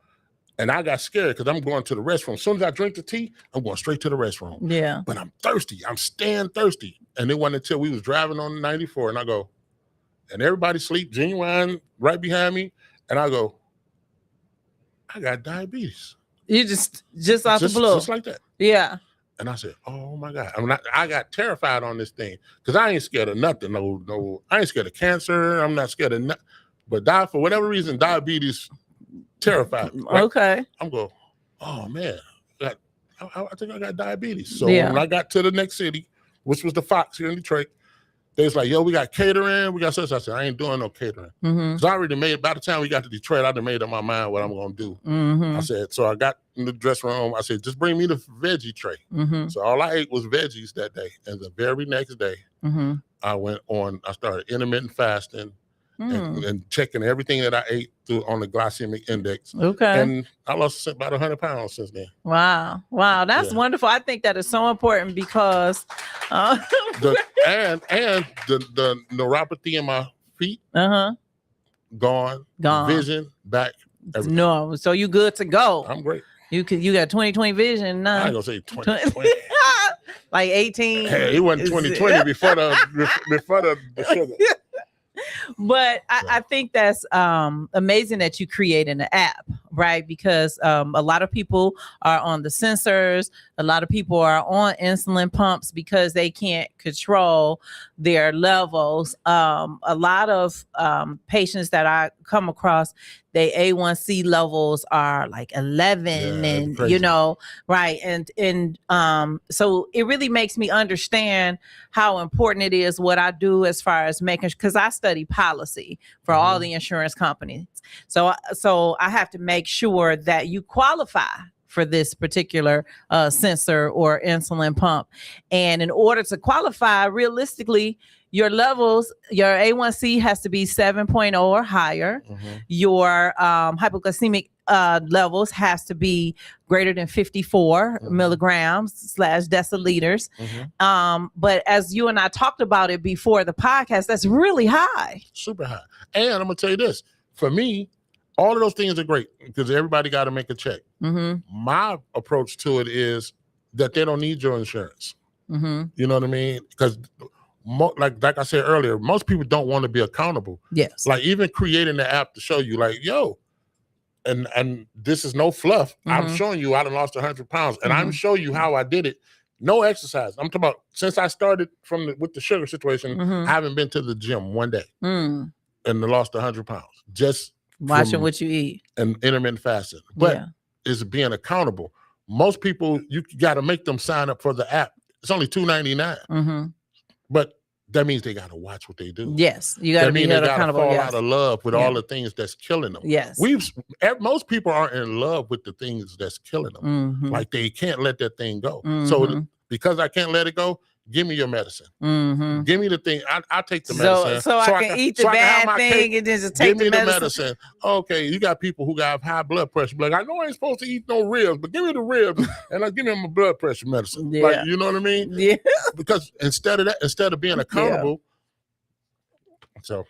C: and I got scared because I'm going to the restroom. As soon as I drink the tea, I'm going straight to the restroom.
B: Yeah.
C: But I'm thirsty. I'm staying thirsty. And it wasn't until we was driving on 94, and I go, and everybody sleep, Genuine right behind me, and I go, I got diabetes.
B: You just out the blue.
C: Just like that.
B: Yeah.
C: And I said, oh my God. I got terrified on this thing because I ain't scared of nothing. No, I ain't scared of cancer. I'm not scared of nothing. But for whatever reason, diabetes terrified me. Right?
B: Okay.
C: I'm going, oh man, I think I got diabetes. So when I got to the next city, which was the Fox here in Detroit, they was like, yo, we got catering. We got such. I said, I ain't doing no catering. Because I already by the time we got to Detroit, I'd made up my mind what I'm going to do. I said, so I got in the dressing room. I said, just bring me the veggie tray. So all I ate was veggies that day. And the very next day, I started intermittent fasting and checking everything that I ate on the glycemic index. Okay. And I lost about 100 pounds since then.
B: Wow. That's wonderful. I think that is so important because
C: the neuropathy in my feet gone. Vision back. Everything.
B: No, so you good to go.
C: I'm great.
B: You got 20/20 vision.
C: I ain't gonna say 20/20.
B: Like 18.
C: Hey, it wasn't 20/20 before the sugar.
B: But I think that's amazing that you created an app, right? Because a lot of people are on the sensors. A lot of people are on insulin pumps because they can't control their levels. A lot of patients that I come across, their A1C levels are like 11 and crazy. Right. And so it really makes me understand how important it is what I do as far as making, because I study policy for all the insurance companies. So I have to make sure that you qualify for this particular sensor or insulin pump. And in order to qualify, realistically, your levels, your A1C has to be 7.0 or higher. Your hypoglycemic levels has to be greater than 54 milligrams / deciliters. But as you and I talked about it before the podcast, that's really high.
C: Super high. And I'm going to tell you this, for me, all of those things are great because everybody got to make a check. My approach to it is that they don't need your insurance. You know what I mean? Because like I said earlier, most people don't want to be accountable.
B: Yes.
C: Like even creating the app to show you like, yo, and this is no fluff. I'm showing you I done lost 100 pounds and I'm showing you how I did it. No exercise. I'm talking about since I started with the sugar situation, I haven't been to the gym one day and lost 100 pounds. Just
B: watching what you eat
C: and intermittent fasting. But it's being accountable. Most people, you got to make them sign up for the app. It's only $2.99. But that means they got to watch what they do.
B: Yes, you got to be held accountable.
C: Fall out of love with all the things that's killing them.
B: Yes,
C: most people aren't in love with the things that's killing them. Like they can't let that thing go. So because I can't let it go, give me your medicine.
B: Mm-hmm.
C: Give me the thing. I'll take the medicine.
B: So I can eat the bad thing and then just take
C: the
B: medicine.
C: medicine. Okay, you got people who got high blood pressure. Like, I know I ain't supposed to eat no ribs, but give me the ribs and give me my blood pressure medicine.
B: Yeah.
C: Like, you know what I mean?
B: Yeah.
C: Because instead of being accountable, so.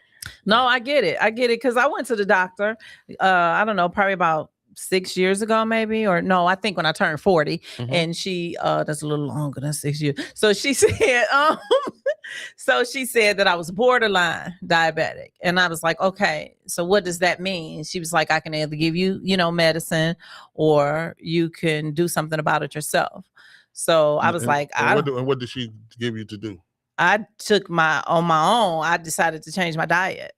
B: No, I get it. Because I went to the doctor, I don't know, probably about 6 years ago, maybe, or no, I think when I turned 40, and she, that's a little longer than 6 years. So she said, that I was borderline diabetic. And I was like, okay, so what does that mean? She was like, I can either give you, medicine, or you can do something about it yourself. So I was
C: what did she give you to do?
B: I took on my own. I decided to change my diet.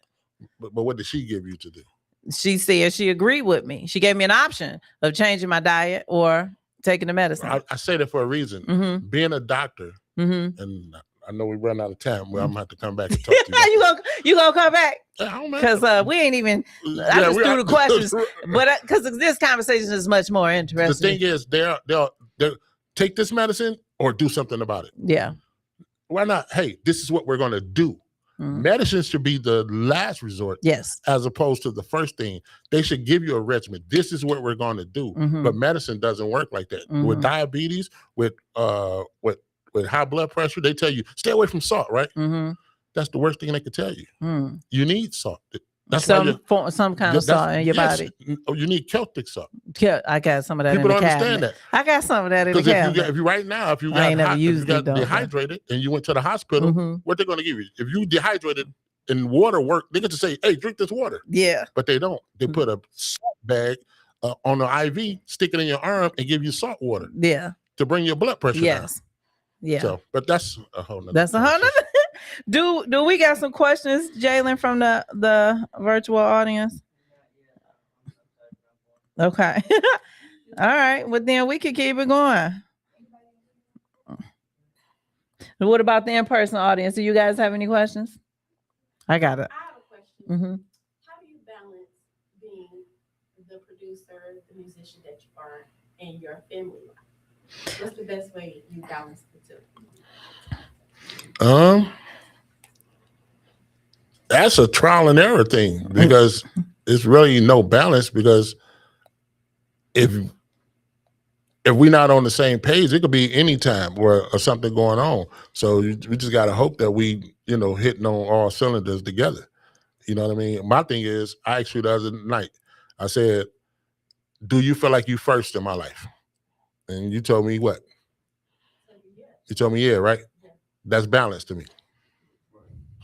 C: But what did she give you to do? She
B: said she agreed with me. She gave me an option of changing my diet or taking the medicine.
C: I say that for a reason. Being a doctor, and I know we run out of time. Well, I'm gonna have to come back and talk to you.
B: you gonna come back?
C: Because
B: we ain't even. I just threw the questions, but because this conversation is much more interesting.
C: The thing is, they'll take this medicine or do something about it.
B: Yeah.
C: Why not? Hey, this is what we're gonna do. Medicine should be the last resort,
B: yes,
C: as opposed to the first thing. They should give you a regimen. This is what we're going to do. But medicine doesn't work like that. With diabetes, with high blood pressure, they tell you stay away from salt. Right? That's the worst thing they could tell you. You need salt. That's
B: some kind of salt in your body.
C: You need Celtic salt.
B: I got some of that.
C: People
B: in the
C: don't understand
B: cabinet.
C: that.
B: I got some of that in the cabinet.
C: If you right now, if you
B: got
C: dehydrated and you went to the hospital, what they're going to give you? If you dehydrated and water work, they get to say, "Hey, drink this water."
B: Yeah,
C: but they don't. They put a salt bag on the IV, stick it in your arm, and give you salt water.
B: Yeah,
C: to bring your blood pressure down.
B: Yeah.
C: So, but that's a whole nother.
B: That's a whole nother. Do we got some questions, Jalen, from the virtual audience? Okay. All right. Well, then we can keep it going. What about the in-person audience? Do you guys have any questions? I got it.
D: I have a question. How do you balance being the producer, the musician that you are, and your family life? What's the best way you balance the two?
C: That's a trial and error thing, because it's really no balance, because if we're not on the same page, it could be any time or something going on. So we just got to hope that we, hitting on all cylinders together. You know what I mean? My thing is, I asked you the other night, I said, do you feel like you first in my life? And you told me what? You told me, yeah, right? Yeah. That's balance to me.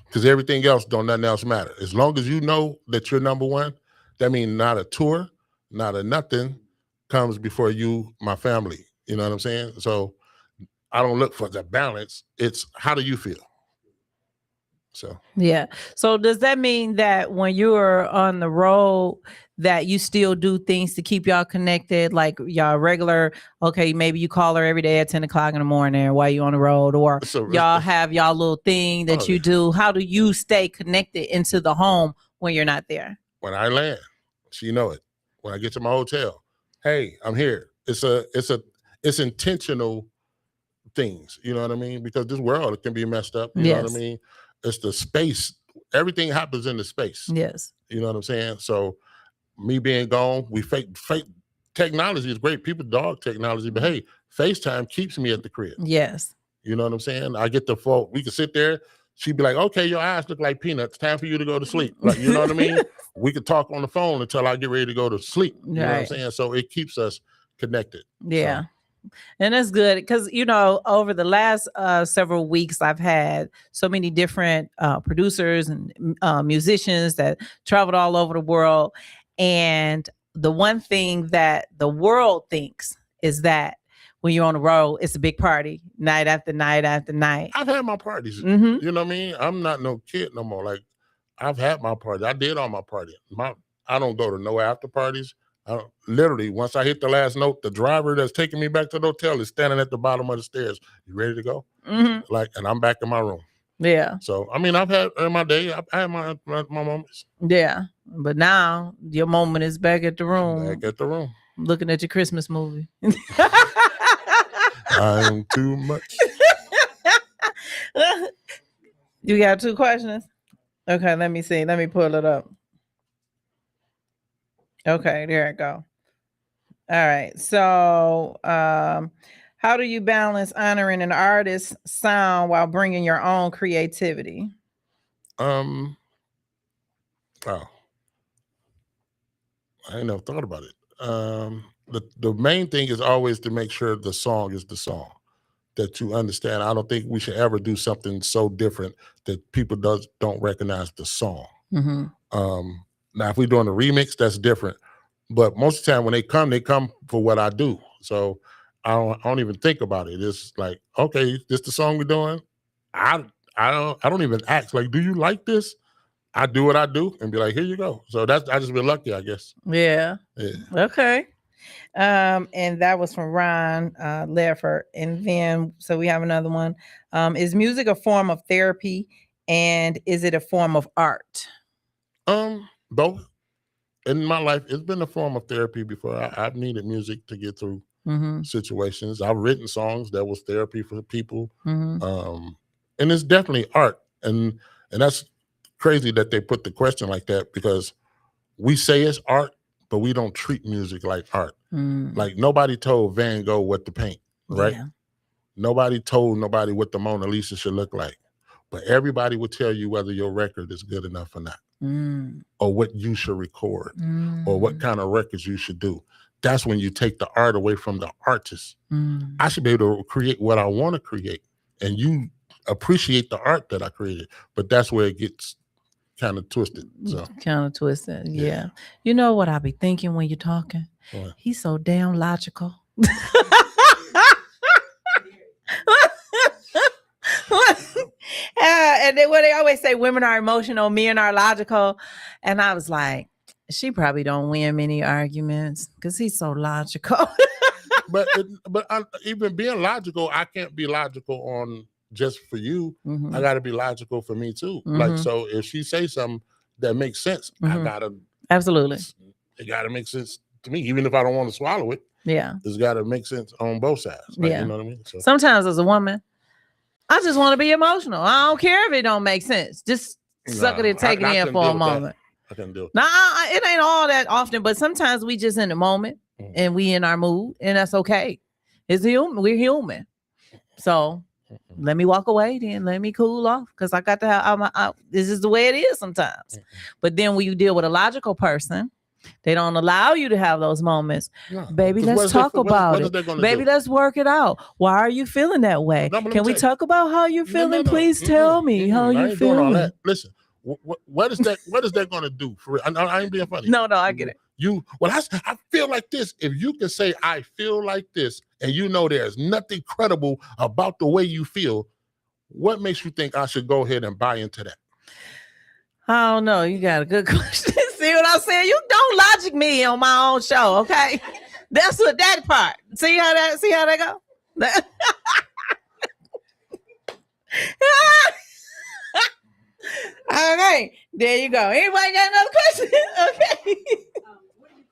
C: Because everything else nothing else matter. As long as you know that you're number one, that means not a tour, not a nothing comes before you, my family. You know what I'm saying? So I don't look for the balance. It's how do you feel? So
B: yeah. So does that mean that when you're on the road that you still do things to keep y'all connected, like y'all regular, okay, maybe you call her every day at 10 o'clock in the morning while you on the road, or y'all have y'all little thing that you do? How do you stay connected into the home when you're not there?
C: When I land, she know it. When I get to my hotel, hey, I'm here. It's intentional things, you know what I mean? Because this world, it can be messed up, you know what I mean? It's the space. Everything happens in the space.
B: Yes.
C: You know what I'm saying? So me being gone, we fake technology is great. People dog technology, but hey, FaceTime keeps me at the crib.
B: Yes.
C: You know what I'm saying? I get the phone. We can sit there. She'd be like, okay, your eyes look like peanuts. Time for you to go to sleep. Like, you know what I mean? We could talk on the phone until I get ready to go to sleep. You know what I'm saying? So it keeps us connected.
B: Yeah. So. And that's good because, over the last several weeks, I've had so many different producers and musicians that traveled all over the world. And the one thing that the world thinks is that when you're on the road, it's a big party night after night after night.
C: I've had my parties. You know what I mean? I'm not no kid no more. Like, I've had my party. I did all my party. I don't go to no after parties. Literally, once I hit the last note, the driver that's taking me back to the hotel is standing at the bottom of the stairs. You ready to go? And I'm back in my room.
B: Yeah.
C: So, I mean, I've had in my day, I've had my moments.
B: Yeah. But now your moment is back at the room.
C: Back at the room.
B: Looking at your Christmas movie.
C: I am too much.
B: You got 2 questions? Okay, let me see. Let me pull it up. Okay, there it go. All right. So, how do you balance honoring an artist's sound while bringing your own creativity?
C: Oh, I ain't never thought about it. The main thing is always to make sure the song is the song that you understand. I don't think we should ever do something so different that people don't recognize the song.
B: Mm-hmm.
C: Now, if we're doing a remix, that's different. But most of the time when they come for what I do. So I don't even think about it. It's like, okay, this the song we're doing. I don't even ask, like, do you like this? I do what I do and be like, here you go. So I just been lucky, I guess.
B: Yeah.
C: Yeah.
B: Okay. And that was from Ron Leffert. And then, so we have another one. Is music a form of therapy, and is it a form of art?
C: Both. In my life, it's been a form of therapy before. I've needed music to get through situations. I've written songs that was therapy for people. And it's definitely art. And that's crazy that they put the question like that, because we say it's art, but we don't treat music like art. Like nobody told Van Gogh what to paint, right?
B: Yeah.
C: Nobody told nobody what the Mona Lisa should look like, but everybody would tell you whether your record is good enough or not, or what you should record, or what kind of records you should do. That's when you take the art away from the artist. I should be able to create what I want to create, and you appreciate the art that I created, but that's where it gets kind of twisted. So
B: Kind of twisted. Yeah. You know what I be thinking when you're talking?
C: What?
B: He's so damn logical. And then what they always say, women are emotional, men are logical. And I was like, she probably don't win many arguments because he's so logical.
C: but even being logical, I can't be logical on just for you. I got to be logical for me too. Like, so if she says something that makes sense, I gotta
B: absolutely.
C: It gotta make sense to me, even if I don't want to swallow it.
B: Yeah,
C: it's got to make sense on both sides. Like, you know what I mean? So
B: sometimes as a woman, I just want to be emotional. I don't care if it don't make sense. Just suck it and take it in for a moment.
C: I can do it.
B: Nah, it ain't all that often, but sometimes we just in the moment and we in our mood, and that's okay. It's human. We're human. So let me walk away then. Let me cool off, because I got to have this is the way it is sometimes. But then when you deal with a logical person, they don't allow you to have those moments. No. Baby, let's talk about it. Baby, let's work it out. Why are you feeling that way? Can we talk about how you're feeling? Please tell me how you're feeling.
C: Listen, what is that going to do? For I ain't being funny.
B: No, I get it.
C: I feel like this. If you can say I feel like this, and you know there's nothing credible about the way you feel, what makes you think I should go ahead and buy into that?
B: I don't know. You got a good question. See what I'm saying? You don't logic me on my own show, okay? That's what that part. See how that go? All right, there you go. Anybody got another question? Okay.
E: What are you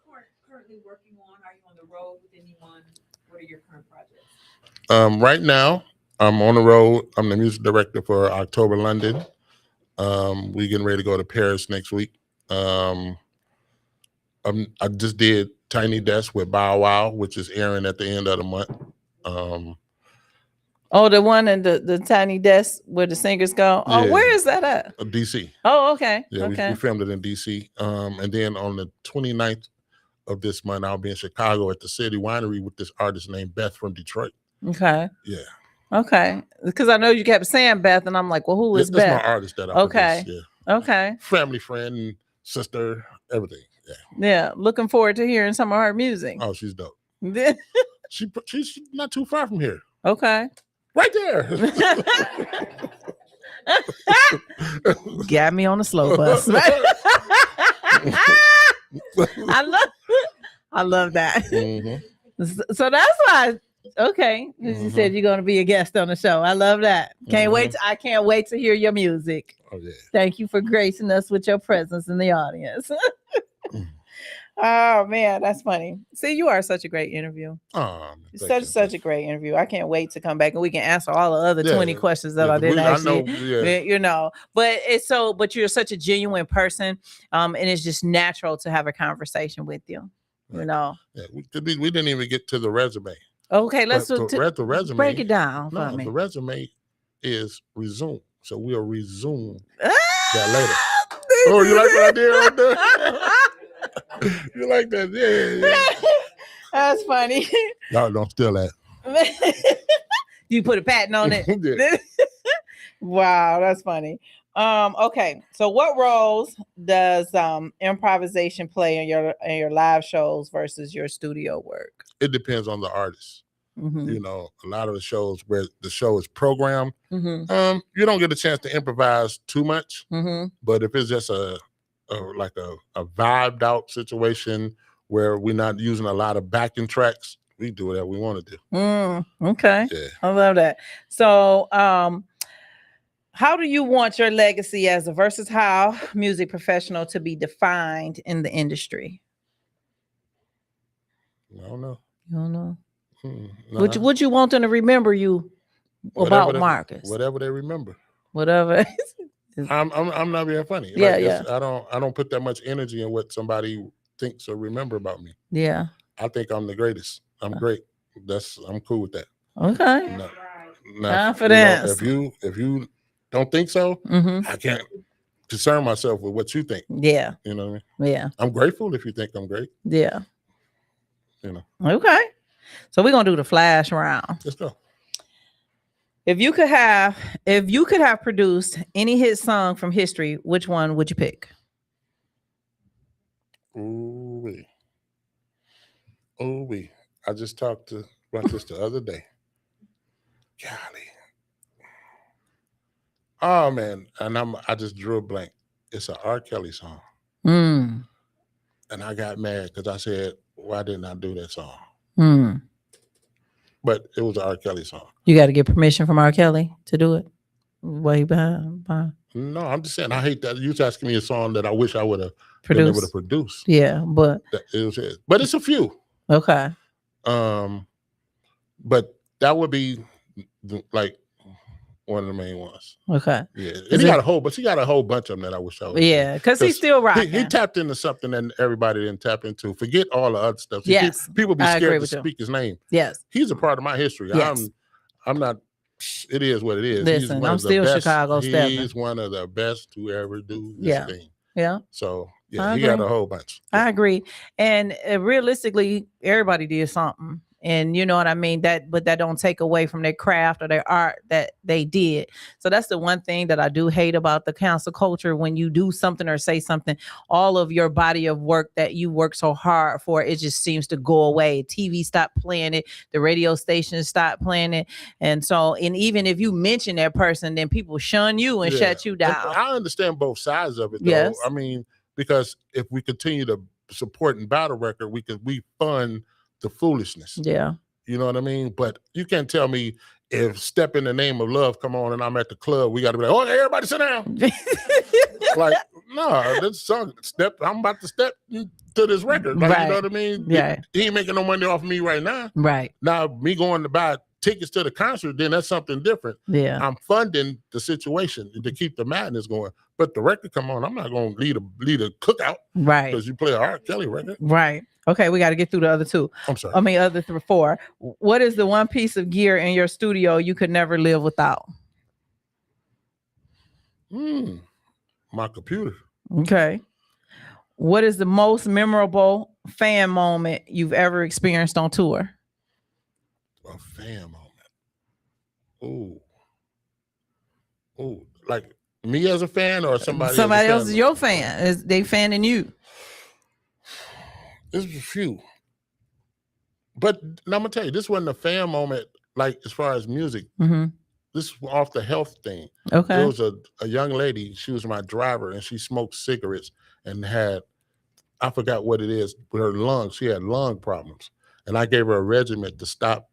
E: currently working on? Are you on the road with anyone? What are your current projects?
C: Right now, I'm on the road. I'm the music director for October London. We getting ready to go to Paris next week. I just did Tiny Desk with Bow Wow, which is airing at the end of the month.
B: The one in the Tiny Desk where the singers go. Oh, yeah. Where is that at?
C: DC.
B: Oh, okay.
C: Yeah,
B: okay.
C: We filmed it in DC. And then on the 29th of this month, I'll be in Chicago at the City Winery with this artist named Beth from Detroit.
B: Okay.
C: Yeah.
B: Okay. Because I know you kept saying Beth, and I'm like, well, who is Beth?
C: That's my artist that I
B: okay.
C: Produce, yeah.
B: Okay.
C: Family friend, sister, everything. Yeah.
B: Yeah. Looking forward to hearing some of her music.
C: Oh, she's dope. She's not too far from here.
B: Okay.
C: Right there.
B: Got me on the slow bus. Right? I love that. Mm-hmm. So that's why. Okay, you said you're going to be a guest on the show. I love that. I can't wait to hear your music.
C: Oh yeah.
B: Thank you for gracing us with your presence in the audience. Oh man, that's funny. See, you are such a great interview.
C: Oh,
B: Such a great interview. I can't wait to come back and we can answer all the other 20 questions that I didn't actually, but but you're such a genuine person. And it's just natural to have a conversation with you.
C: Right.
B: You know.
C: Yeah, we didn't even get to the resume.
B: Okay, let's
C: the resume.
B: Break it down
C: No,
B: for me.
C: the resume is resume. So we'll resume
B: Ah!
C: that later. Oh, you like what I did right there? You like that? Yeah.
B: That's funny.
C: No, don't steal that.
B: You put a patent on it.
C: Yeah.
B: Wow, that's funny. Okay, so what roles does improvisation play in your live shows versus your studio work?
C: It depends on the artist.
B: Mm-hmm.
C: You know, a lot of the shows where the show is programmed,
B: Mm-hmm.
C: you don't get a chance to improvise too much.
B: Mm-hmm.
C: But if it's just a vibed out situation where we're not using a lot of backing tracks, we do whatever we want to do.
B: Okay.
C: Yeah.
B: I love that. So how do you want your legacy as a versatile music professional to be defined in the industry?
C: I don't know.
B: You don't know?
C: No,
B: Would you want them to remember you about Marcus?
C: Whatever they remember.
B: Whatever.
C: I'm not being funny.
B: Yeah,
C: like,
B: yeah.
C: I don't put that much energy in what somebody thinks or remember about me.
B: Yeah.
C: I think I'm the greatest. I'm great. I'm cool with that.
B: Okay.
C: No,
B: Confidence.
C: You know, if you don't think so, I can't concern myself with what you think.
B: Yeah.
C: You know what I mean?
B: Yeah.
C: I'm grateful if you think I'm great.
B: Yeah.
C: You know.
B: Okay. So we're gonna do the flash round.
C: Let's go.
B: If you could have produced any hit song from history, which one would you pick?
C: Ooh-wee. I just talked about this the other day. Golly. Oh man. And I just drew a blank. It's an R. Kelly song. And I got mad because I said, why didn't I do that song? But it was an R. Kelly song.
B: You got to get permission from R. Kelly to do it? Way behind.
C: No, I'm just saying, I hate that. You asking me a song that I wish I would have been able to produce.
B: Yeah, but
C: but it's a few.
B: Okay.
C: But that would be like one of the main ones.
B: Okay.
C: Yeah. And he got a whole bunch of them that I wish I would.
B: Yeah, because he's still rocking.
C: He tapped into something that everybody didn't tap into. Forget all the other stuff. See,
B: yes.
C: People be scared to speak his name.
B: Yes.
C: He's a part of my history.
B: Yes.
C: I'm not. It is what it is.
B: Listen, I'm still Chicago stepping.
C: He's one of the best to ever do this thing.
B: Yeah.
C: So yeah, he got a whole bunch.
B: I agree. And realistically, everybody did something. And you know what I mean? But that don't take away from their craft or their art that they did. So that's the one thing that I do hate about the cancel culture. When you do something or say something, all of your body of work that you work so hard for, it just seems to go away. TV stopped playing it. The radio stations stopped playing it. And so, and even if you mention that person, then people shun you and shut you down.
C: And I understand both sides of it, though.
B: Yes.
C: I mean, because if we continue to support and battle record, we fund the foolishness.
B: Yeah.
C: You know what I mean? But you can't tell me if Step in the Name of Love come on and I'm at the club, we got to be like, oh, everybody sit down. Like, no, this song, I'm about to step to this record. Like,
B: right.
C: You know what I mean?
B: Yeah.
C: He ain't making no money off of me right now.
B: Right.
C: Now, me going to buy tickets to the concert, then that's something different.
B: Yeah.
C: I'm funding the situation to keep the madness going. But the record come on, I'm not going to lead a cookout.
B: Right.
C: Because you play an R. Kelly record.
B: Right. Okay, we got to get through the other two.
C: I'm sorry.
B: I mean, other four. What is the one piece of gear in your studio you could never live without?
C: My computer.
B: Okay. What is the most memorable fan moment you've ever experienced on tour?
C: A fan moment. Ooh. Like me as a fan or somebody
B: else is your fan? Is they fanning you?
C: There's a few. But I'm going to tell you, this wasn't a fan moment, like as far as music. This was off the health thing.
B: Okay.
C: There was a young lady, she was my driver, and she smoked cigarettes and had, I forgot what it is, with her lungs. She had lung problems. And I gave her a regimen to stop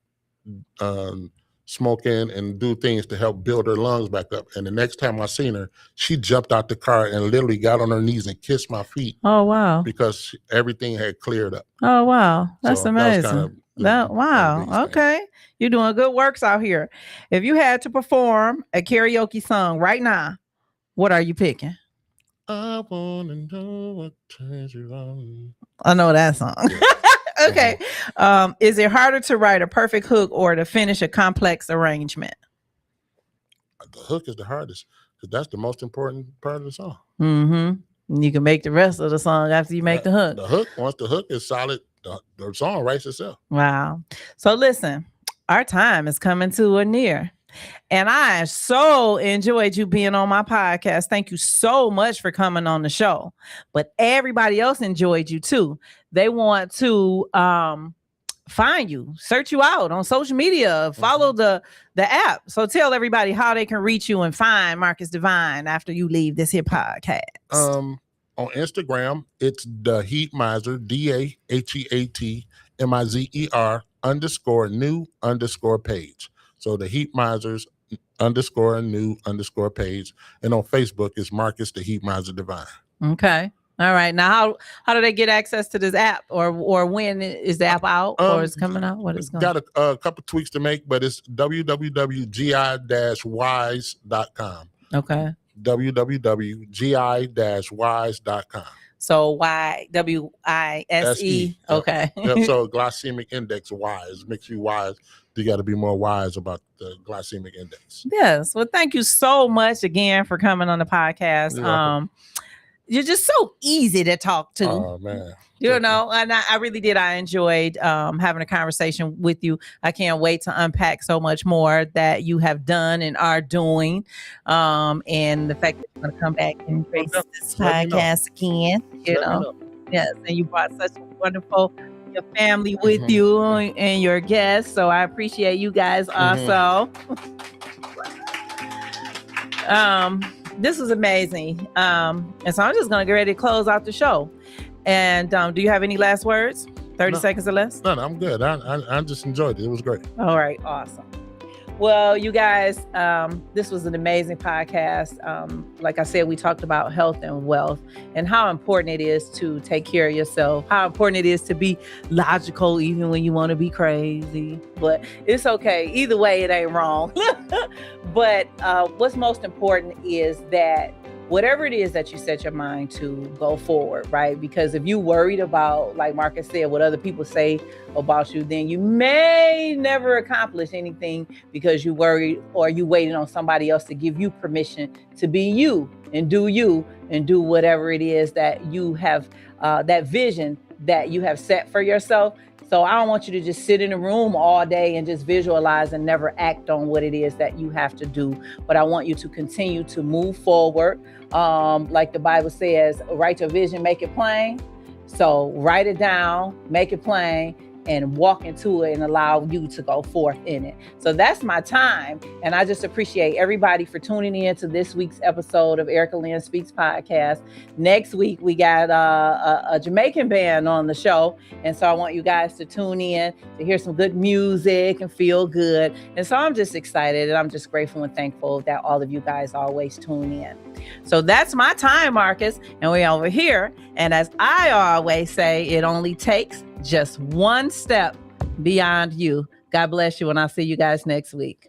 C: smoking and do things to help build her lungs back up. And the next time I seen her, she jumped out the car and literally got on her knees and kissed my feet
B: Oh, wow.
C: because everything had cleared up.
B: Oh, wow. That's
C: So
B: amazing.
C: That was kind of
B: That, wow. Okay. You're doing good works out here. If you had to perform a karaoke song right now, what are you picking?
C: I want to know what turns you on.
B: I know that song.
C: Yeah.
B: Okay. Is it harder to write a perfect hook or to finish a complex arrangement?
C: The hook is the hardest because that's the most important part of the song.
B: Mm-hmm. You can make the rest of the song after you make the hook.
C: The hook, once the hook is solid, the song writes itself.
B: Wow. So listen, our time is coming to a near. And I so enjoyed you being on my podcast. Thank you so much for coming on the show. But everybody else enjoyed you too. They want to find you, search you out on social media, follow the app. So tell everybody how they can reach you and find Marcus Devine after you leave this here podcast.
C: On Instagram, it's the Heat Miser, DAHEATMIZER_new_page. So the Heat Misers _new_page. And on Facebook, it's Marcus the Heat Miser Devine.
B: Okay. All right. Now, how do they get access to this app, or when is the app out or is coming out? What is going?
C: Got a couple tweaks to make, but it's www.gi-wise.com.
B: Okay.
C: www.gi-wise.com.
B: So WISE. Okay.
C: Yep, so glycemic index wise makes you wise. You got to be more wise about the glycemic index.
B: Yes. Well, thank you so much again for coming on the podcast. You're just so easy to talk to.
C: Oh man.
B: You know, and I really did. I enjoyed having a conversation with you. I can't wait to unpack so much more that you have done and are doing. And the fact that you're going to come back and grace this podcast again, you know. Yes, and you brought such a wonderful your family with you and your guests. So I appreciate you guys also. This was amazing. And so I'm just going to get ready to close out the show. And do you have any last words? 30 seconds or less?
C: No, I'm good. I just enjoyed it. It was great.
B: All right. Awesome. Well, you guys, this was an amazing podcast. Like I said, we talked about health and wealth and how important it is to take care of yourself, how important it is to be logical even when you want to be crazy. But it's okay. Either way, it ain't wrong. But what's most important is that whatever it is that you set your mind to, go forward, right? Because if you worried about, like Marcus said, what other people say about you, then you may never accomplish anything because you worried or you waiting on somebody else to give you permission to be you and do whatever it is that you have, that vision that you have set for yourself. So I don't want you to just sit in a room all day and just visualize and never act on what it is that you have to do. But I want you to continue to move forward. Like the Bible says, write your vision, make it plain. So write it down, make it plain, and walk into it and allow you to go forth in it. So that's my time. And I just appreciate everybody for tuning in to this week's episode of Erica Lynn Speaks Podcast. Next week, we got a Jamaican band on the show. And so I want you guys to tune in to hear some good music and feel good. And so I'm just excited and I'm just grateful and thankful that all of you guys always tune in. So that's my time, Marcus. And we're over here. And as I always say, it only takes just one step beyond you. God bless you, and I'll see you guys next week.